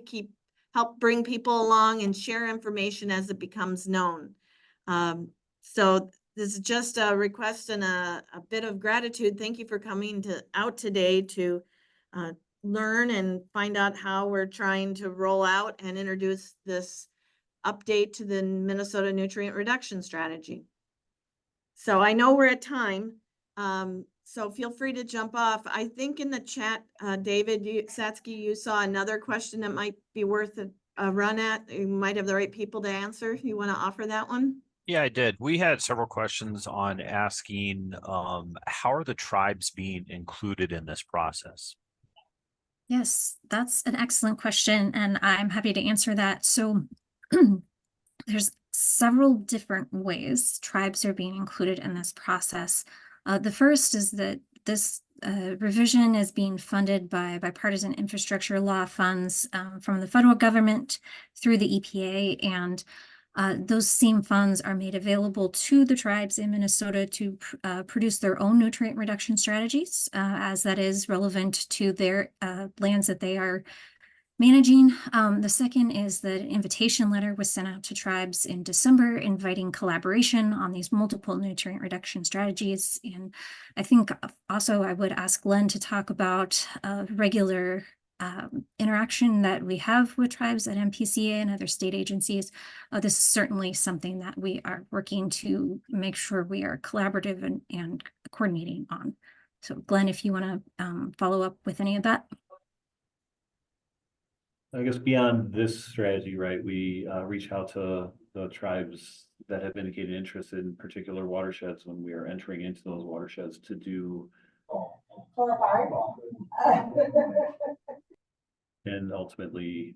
help bring people along and share information as it becomes known. So this is just a request and a bit of gratitude. Thank you for coming out today to learn and find out how we're trying to roll out and introduce this update to the Minnesota Nutrient Reduction Strategy. So I know we're at time, so feel free to jump off. I think in the chat, David Satsky, you saw another question that might be worth a run at. You might have the right people to answer. You want to offer that one? Yeah, I did. We had several questions on asking, how are the tribes being included in this process? Yes, that's an excellent question, and I'm happy to answer that. So there's several different ways tribes are being included in this process. The first is that this revision is being funded by bipartisan infrastructure law funds from the federal government through the EPA, and those same funds are made available to the tribes in Minnesota to produce their own nutrient reduction strategies, as that is relevant to their lands that they are managing. The second is that an invitation letter was sent out to tribes in December inviting collaboration on these multiple nutrient reduction strategies. And I think also I would ask Len to talk about regular interaction that we have with tribes at MPCA and other state agencies. This is certainly something that we are working to make sure we are collaborative and coordinating on. So Glenn, if you want to follow up with any of that. I guess beyond this strategy, right, we reach out to the tribes that have indicated interest in particular watersheds when we are entering into those watersheds to do and ultimately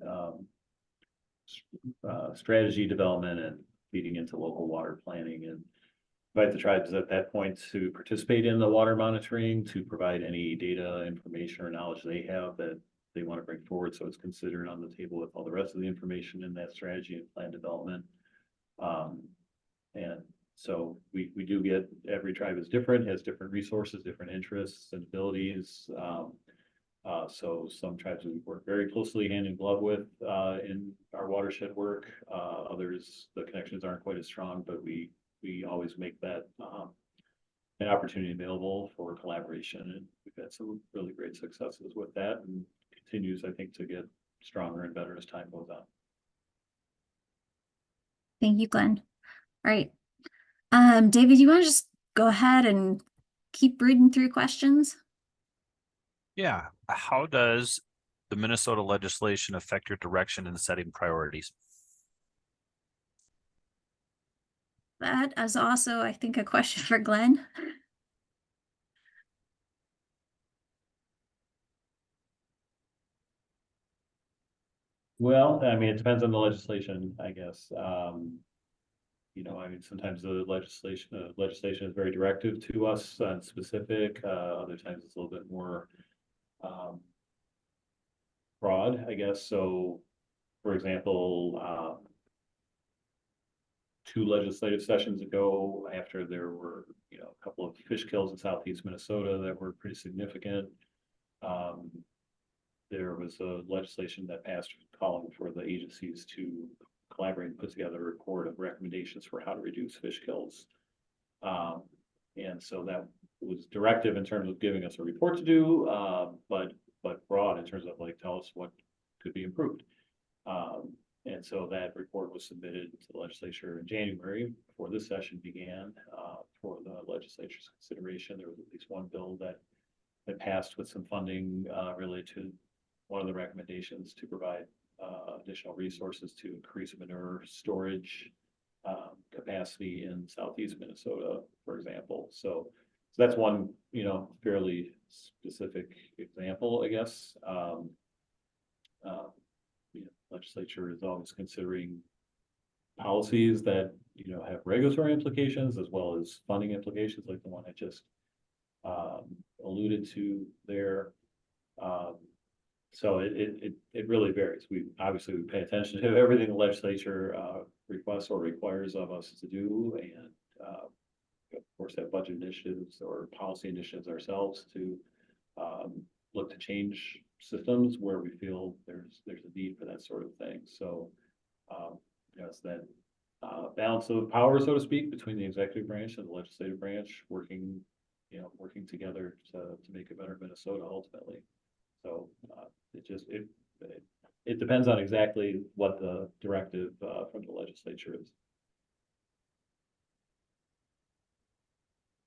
strategy development and feeding into local water planning, and invite the tribes at that point to participate in the water monitoring, to provide any data, information, or knowledge they have that they want to bring forward, so it's considered on the table with all the rest of the information in that strategy and plan development. And so we do get, every tribe is different, has different resources, different interests and abilities. So some tribes we work very closely hand in glove with in our watershed work. Others, the connections aren't quite as strong, but we always make that an opportunity available for collaboration. And we've had some really great successes with that, and continues, I think, to get stronger and better as time goes on. Thank you, Glenn. All right. David, you want to just go ahead and keep reading through questions? Yeah. How does the Minnesota legislation affect your direction in setting priorities? That is also, I think, a question for Glenn. Well, I mean, it depends on the legislation, I guess. You know, I mean, sometimes the legislation is very directive to us on specific, other times it's a little bit more broad, I guess. So, for example, 2 legislative sessions ago, after there were, you know, a couple of fish kills in southeast Minnesota that were pretty significant, there was a legislation that passed calling for the agencies to collaborate and put together a report of recommendations for how to reduce fish kills. And so that was directive in terms of giving us a report to do, but broad in terms of like, tell us what could be improved. And so that report was submitted to the legislature in January before this session began, for the legislature's consideration. There was at least one bill that passed with some funding related to one of the recommendations to provide additional resources to increase manure storage capacity in southeast Minnesota, for example. So that's one, you know, fairly specific example, I guess. You know, legislature is always considering policies that, you know, have regulatory implications as well as funding implications, like the one I just alluded to there. So it really varies. We obviously pay attention to everything the legislature requests or requires of us to do, and of course have budget initiatives or policy initiatives ourselves to look to change systems where we feel there's a need for that sort of thing. So you know, it's that balance of power, so to speak, between the executive branch and the legislative branch working together to make a better Minnesota ultimately. So it depends on exactly what the directive from the legislature is.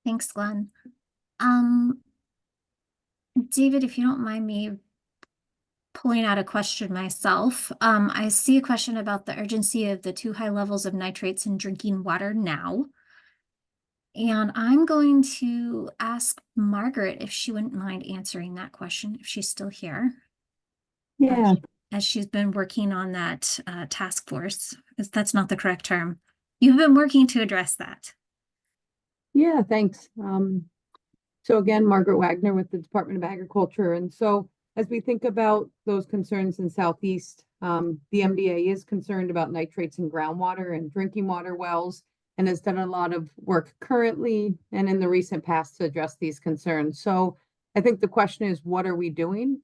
Thanks, Glenn. David, if you don't mind me pulling out a question myself, I see a question about the urgency of the 2 high levels of nitrates in drinking water now. And I'm going to ask Margaret if she wouldn't mind answering that question, if she's still here. Yeah. As she's been working on that task force, if that's not the correct term. You've been working to address that. Yeah, thanks. So again, Margaret Wagner with the Department of Agriculture. And so as we think about those concerns in Southeast, the MDA is concerned about nitrates in groundwater and drinking water wells, and has done a lot of work currently and in the recent past to address these concerns. So I think the question is, what are we doing?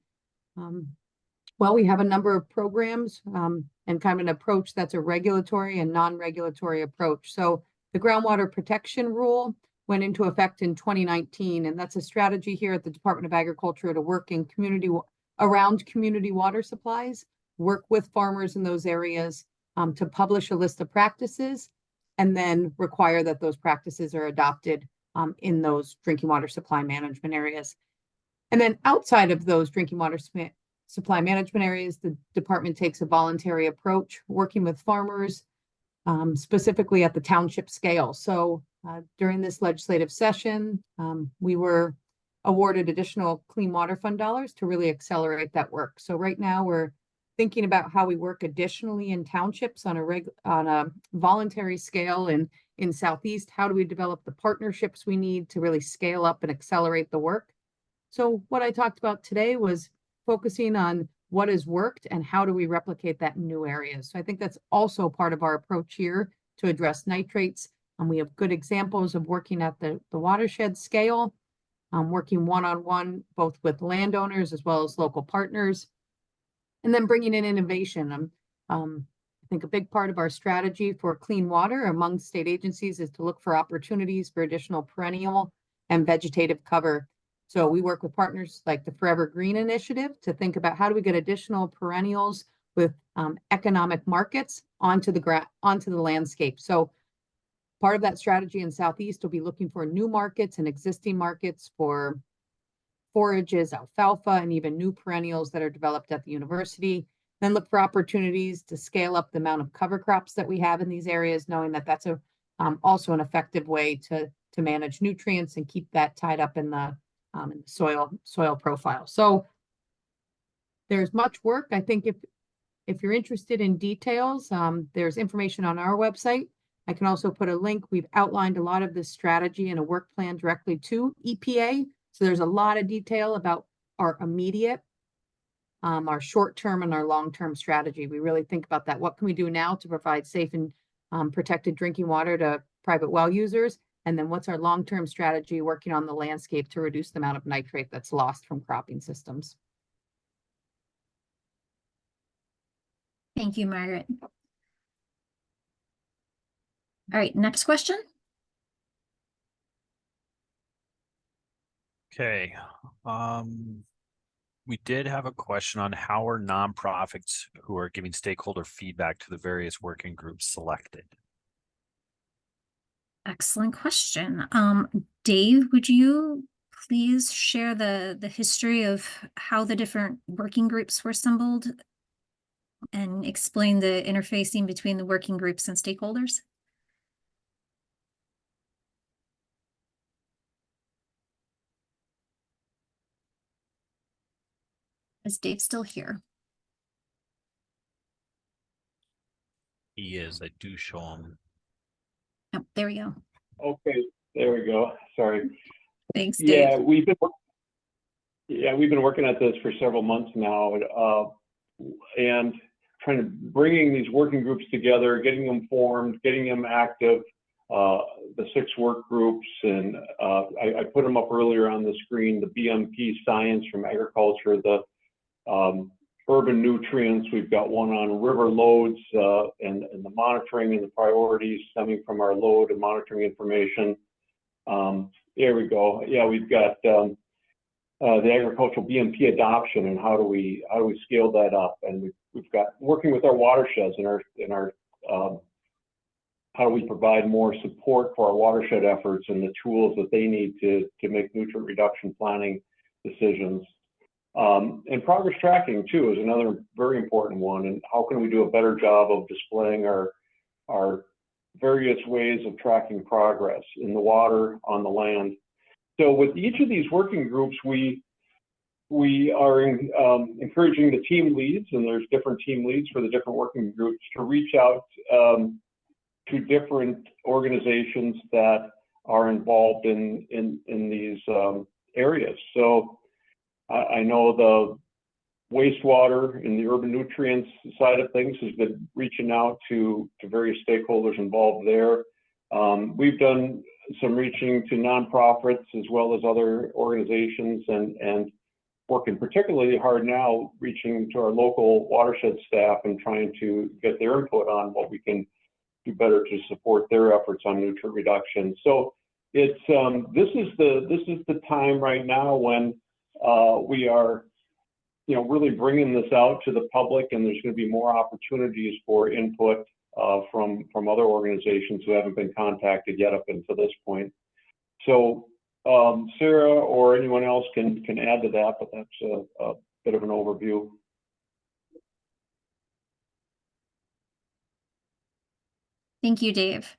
Well, we have a number of programs and kind of an approach that's a regulatory and non-regulatory approach. So the groundwater protection rule went into effect in 2019, and that's a strategy here at the Department of Agriculture to work in around community water supplies, work with farmers in those areas to publish a list of practices, and then require that those practices are adopted in those drinking water supply management areas. And then outside of those drinking water supply management areas, the department takes a voluntary approach, working with farmers, specifically at the township scale. So during this legislative session, we were awarded additional Clean Water Fund dollars to really accelerate that work. So right now we're thinking about how we work additionally in townships on a voluntary scale in Southeast. How do we develop the partnerships we need to really scale up and accelerate the work? So what I talked about today was focusing on what has worked and how do we replicate that in new areas. So I think that's also part of our approach here to address nitrates. And we have good examples of working at the watershed scale. working one-on-one, both with landowners as well as local partners. And then bringing in innovation. I think a big part of our strategy for clean water among state agencies is to look for opportunities for additional perennial and vegetative cover. So we work with partners like the Forever Green Initiative to think about how do we get additional perennials with economic markets onto the landscape. So part of that strategy in Southeast will be looking for new markets and existing markets for forages, alfalfa, and even new perennials that are developed at the university. Then look for opportunities to scale up the amount of cover crops that we have in these areas, knowing that that's also an effective way to manage nutrients and keep that tied up in the soil profile. So there's much work. I think if you're interested in details, there's information on our website. I can also put a link. We've outlined a lot of this strategy in a work plan directly to EPA. So there's a lot of detail about our immediate, our short-term and our long-term strategy. We really think about that. What can we do now to provide safe and protected drinking water to private well users? And then what's our long-term strategy working on the landscape to reduce the amount of nitrate that's lost from cropping systems? Thank you, Margaret. All right, next question. Okay. We did have a question on how are nonprofits who are giving stakeholder feedback to the various working groups selected? Excellent question. Dave, would you please share the history of how the different working groups were assembled and explain the interfacing between the working groups and stakeholders? Is Dave still here? He is. I do show him. Oh, there we go. Okay, there we go. Sorry. Thanks, Dave. Yeah, we've been working at this for several months now, and trying to bringing these working groups together, getting them formed, getting them active. The 6 work groups, and I put them up earlier on the screen. The BMP science from agriculture, the urban nutrients. We've got one on river loads and the monitoring and the priorities stemming from our load and monitoring information. There we go. Yeah, we've got the agricultural BMP adoption and how do we scale that up, and we've got working with our watersheds and our how do we provide more support for our watershed efforts and the tools that they need to make nutrient reduction planning decisions. And progress tracking too is another very important one. And how can we do a better job of displaying our various ways of tracking progress in the water, on the land. So with each of these working groups, we are encouraging the team leads, and there's different team leads for the different working groups, to reach out to different organizations that are involved in these areas. So I know the wastewater and the urban nutrients side of things has been reaching out to various stakeholders involved there. We've done some reaching to nonprofits as well as other organizations, and working particularly hard now reaching to our local watershed staff and trying to get their input on what we can do better to support their efforts on nutrient reduction. So it's this is the time right now when we are really bringing this out to the public, and there's going to be more opportunities for input from other organizations who haven't been contacted yet up until this point. So Sarah or anyone else can add to that, but that's a bit of an overview. Thank you, Dave.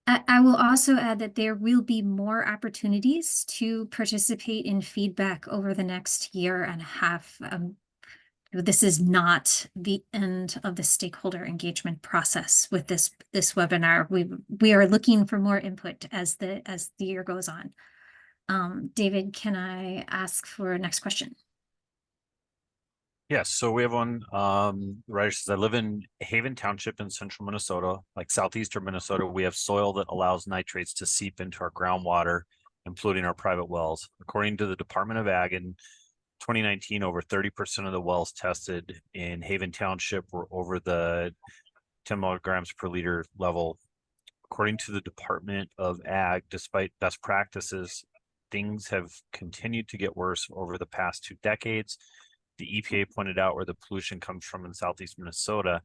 I will also add that there will be more opportunities to participate in feedback over the next year and a half. This is not the end of the stakeholder engagement process with this webinar. We are looking for more input as the year goes on. David, can I ask for next question? Yes, so we have one. The writer says, I live in Haven Township in central Minnesota, like southeastern Minnesota. We have soil that allows nitrates to seep into our groundwater including our private wells. According to the Department of Ag in 2019, over 30% of the wells tested in Haven Township were over the 10 milligrams per liter level. According to the Department of Ag, despite best practices, things have continued to get worse over the past 2 decades. The EPA pointed out where the pollution comes from in southeast Minnesota.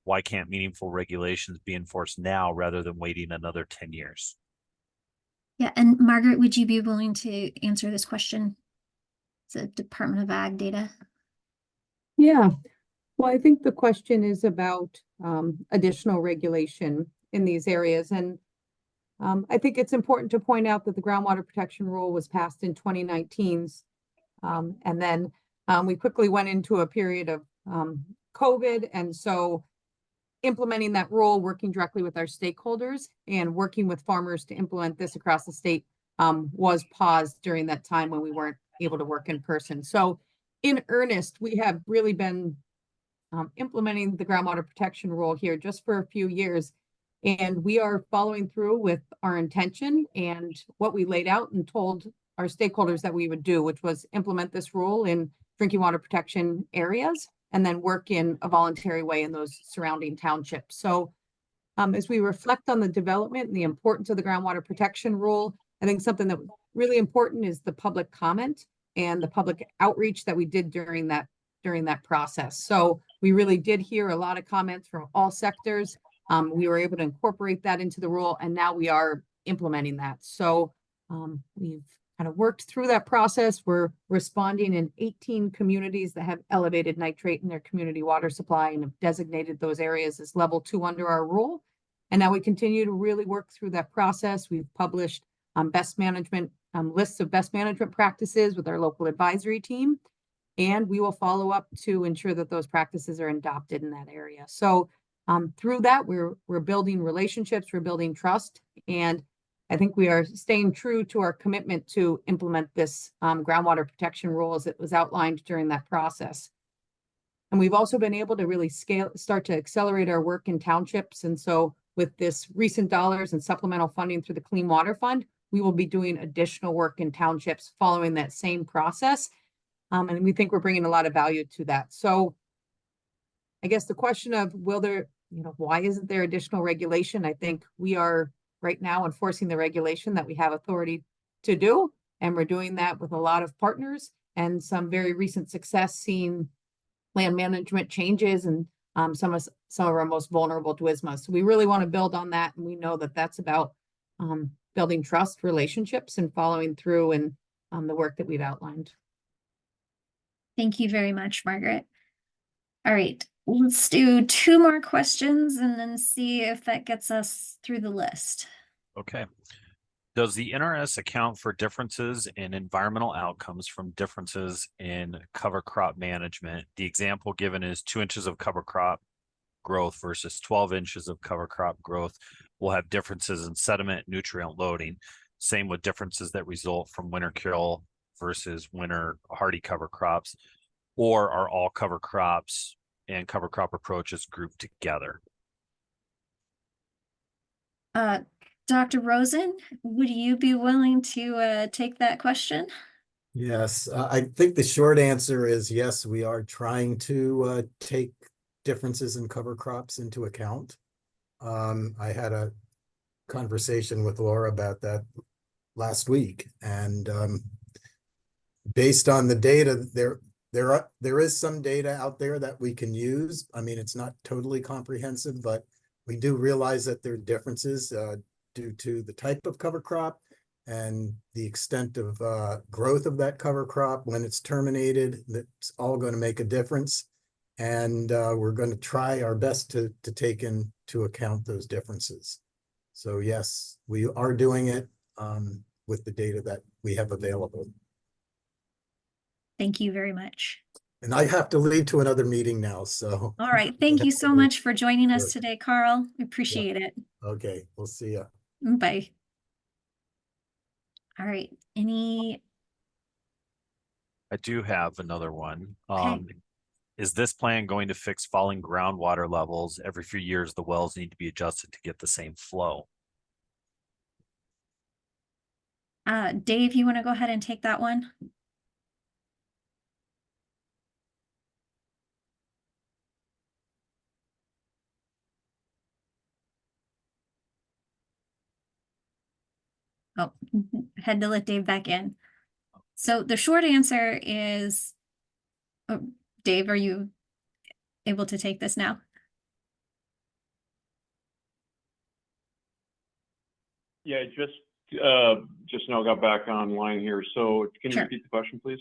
Why can't meaningful regulations be enforced now rather than waiting another 10 years? Yeah, and Margaret, would you be willing to answer this question? The Department of Ag data. Yeah, well, I think the question is about additional regulation in these areas. And I think it's important to point out that the groundwater protection rule was passed in 2019. And then we quickly went into a period of COVID. And so implementing that rule, working directly with our stakeholders and working with farmers to implement this across the state was paused during that time when we weren't able to work in person. So in earnest, we have really been implementing the groundwater protection rule here just for a few years. And we are following through with our intention and what we laid out and told our stakeholders that we would do, which was implement this rule in drinking water protection areas and then work in a voluntary way in those surrounding townships. So as we reflect on the development and the importance of the groundwater protection rule, I think something that was really important is the public comment and the public outreach that we did during that process. So we really did hear a lot of comments from all sectors. We were able to incorporate that into the rule, and now we are implementing that. So we've kind of worked through that process. We're responding in 18 communities that have elevated nitrate in their community water supply and have designated those areas as level 2 under our rule. And now we continue to really work through that process. We've published best management lists of best management practices with our local advisory team, and we will follow up to ensure that those practices are adopted in that area. So through that, we're building relationships, we're building trust, and I think we are staying true to our commitment to implement this groundwater protection rule as it was outlined during that process. And we've also been able to really start to accelerate our work in townships. And so with this recent dollars and supplemental funding through the Clean Water Fund, we will be doing additional work in townships following that same process. And we think we're bringing a lot of value to that. So I guess the question of why isn't there additional regulation? I think we are right now enforcing the regulation that we have authority to do. And we're doing that with a lot of partners and some very recent success seeing land management changes and some of our most vulnerable DWISMAs. So we really want to build on that. And we know that that's about building trust, relationships, and following through in the work that we've outlined. Thank you very much, Margaret. All right, let's do 2 more questions and then see if that gets us through the list. Okay. Does the NRS account for differences in environmental outcomes from differences in cover crop management? The example given is 2 inches of cover crop growth versus 12 inches of cover crop growth will have differences in sediment nutrient loading. Same with differences that result from winter kill versus winter hardy cover crops, or are all cover crops and cover crop approaches grouped together? Dr. Rosen, would you be willing to take that question? Yes, I think the short answer is yes, we are trying to take differences in cover crops into account. I had a conversation with Laura about that last week, and based on the data, there is some data out there that we can use. I mean, it's not totally comprehensive, but we do realize that there are differences due to the type of cover crop and the extent of growth of that cover crop when it's terminated. That's all going to make a difference. And we're going to try our best to take into account those differences. So yes, we are doing it with the data that we have available. Thank you very much. And I have to leave to another meeting now, so. All right, thank you so much for joining us today, Carl. We appreciate it. Okay, we'll see ya. Bye. All right, I do have another one. Okay. Is this plan going to fix falling groundwater levels? Every few years, the wells need to be adjusted to get the same flow. Dave, you want to go ahead and take that one? Oh, had to let Dave back in. So the short answer is, oh, Dave, are you able to take this now? Yeah, just now got back online here. So can you Sure. repeat the question, please?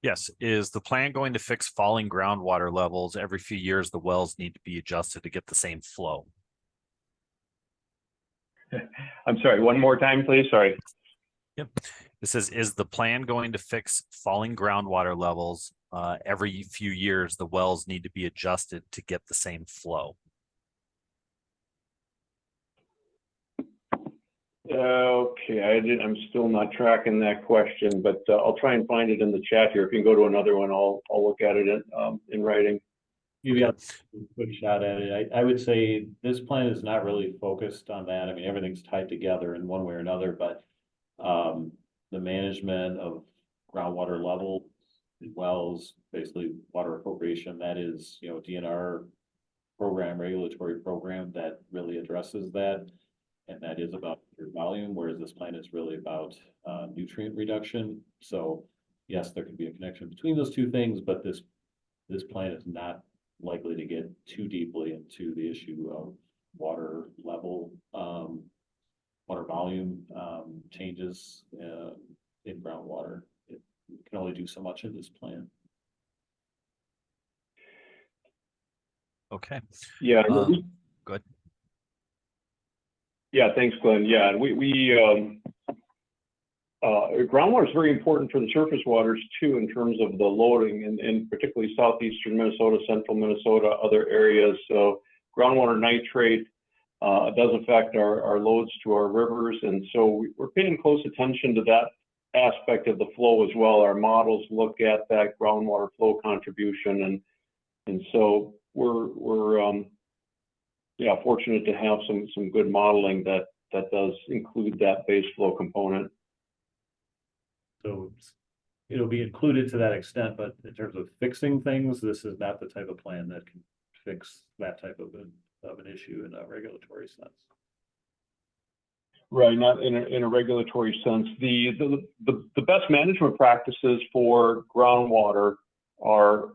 Yes, is the plan going to fix falling groundwater levels? Every few years, the wells need to be adjusted to get the same flow. I'm sorry, one more time, please. Sorry. Yep. It says, is the plan going to fix falling groundwater levels? Every few years, the wells need to be adjusted to get the same flow. Okay, I'm still not tracking that question, but I'll try and find it in the chat here. If you can go to another one, I'll look at it in writing. You got a quick shot at it. I would say this plan is not really focused on that. I mean, everything's tied together in one way or another, but the management of groundwater level wells, basically water appropriation, that is, you know, DNR program, regulatory program that really addresses that. And that is about your volume, whereas this plan is really about nutrient reduction. So yes, there can be a connection between those two things, but this plan is not likely to get too deeply into the issue of water level, water volume changes in groundwater. It can only do so much in this plan. Okay. Yeah. Good. Yeah, thanks, Glenn. Yeah, groundwater is very important for the surface waters too, in terms of the loading, and particularly southeastern Minnesota, central Minnesota, other areas. So groundwater nitrate does affect our loads to our rivers, and so we're paying close attention to that aspect of the flow as well. Our models look at that groundwater flow contribution, and so we're fortunate to have some good modeling that does include that base flow component. So it'll be included to that extent, but in terms of fixing things, this is not the type of plan that can fix that type of an issue in a regulatory sense. Right, not in a regulatory sense. The best management practices for groundwater are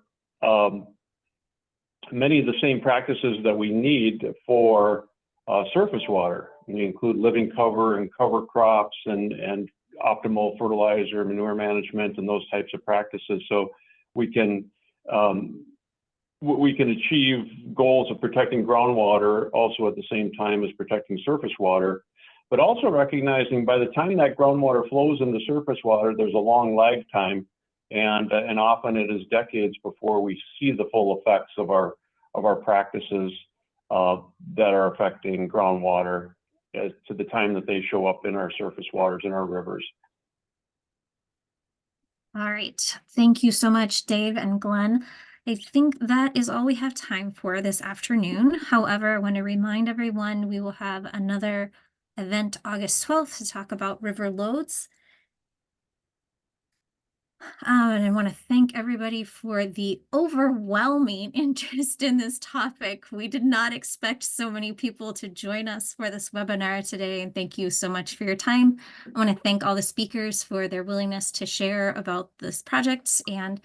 many of the same practices that we need for surface water. We include living cover and cover crops and optimal fertilizer, manure management, and those types of practices. So we can achieve goals of protecting groundwater also at the same time as protecting surface water, but also recognizing by the time that groundwater flows into surface water, there's a long lag time, and often it is decades before we see the full effects of our practices that are affecting groundwater to the time that they show up in our surface waters and our rivers. All right. Thank you so much, Dave and Glenn. I think that is all we have time for this afternoon. However, I want to remind everyone we will have another event August 12th to talk about river loads. And I want to thank everybody for the overwhelming interest in this topic. We did not expect so many people to join us for this webinar today, and thank you so much for your time. I want to thank all the speakers for their willingness to share about this project. And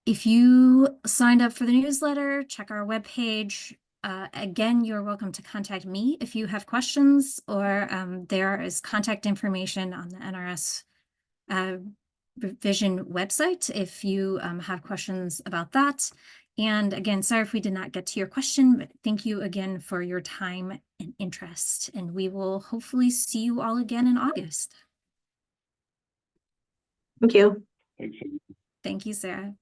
if you signed up for the newsletter, check our webpage. Again, you're welcome to contact me if you have questions, or there is contact information on the NRS revision website if you have questions about that. And again, sorry if we did not get to your question, but thank you again for your time and interest. And we will hopefully see you all again in August. Thank you. Thanks. Thank you, Sarah.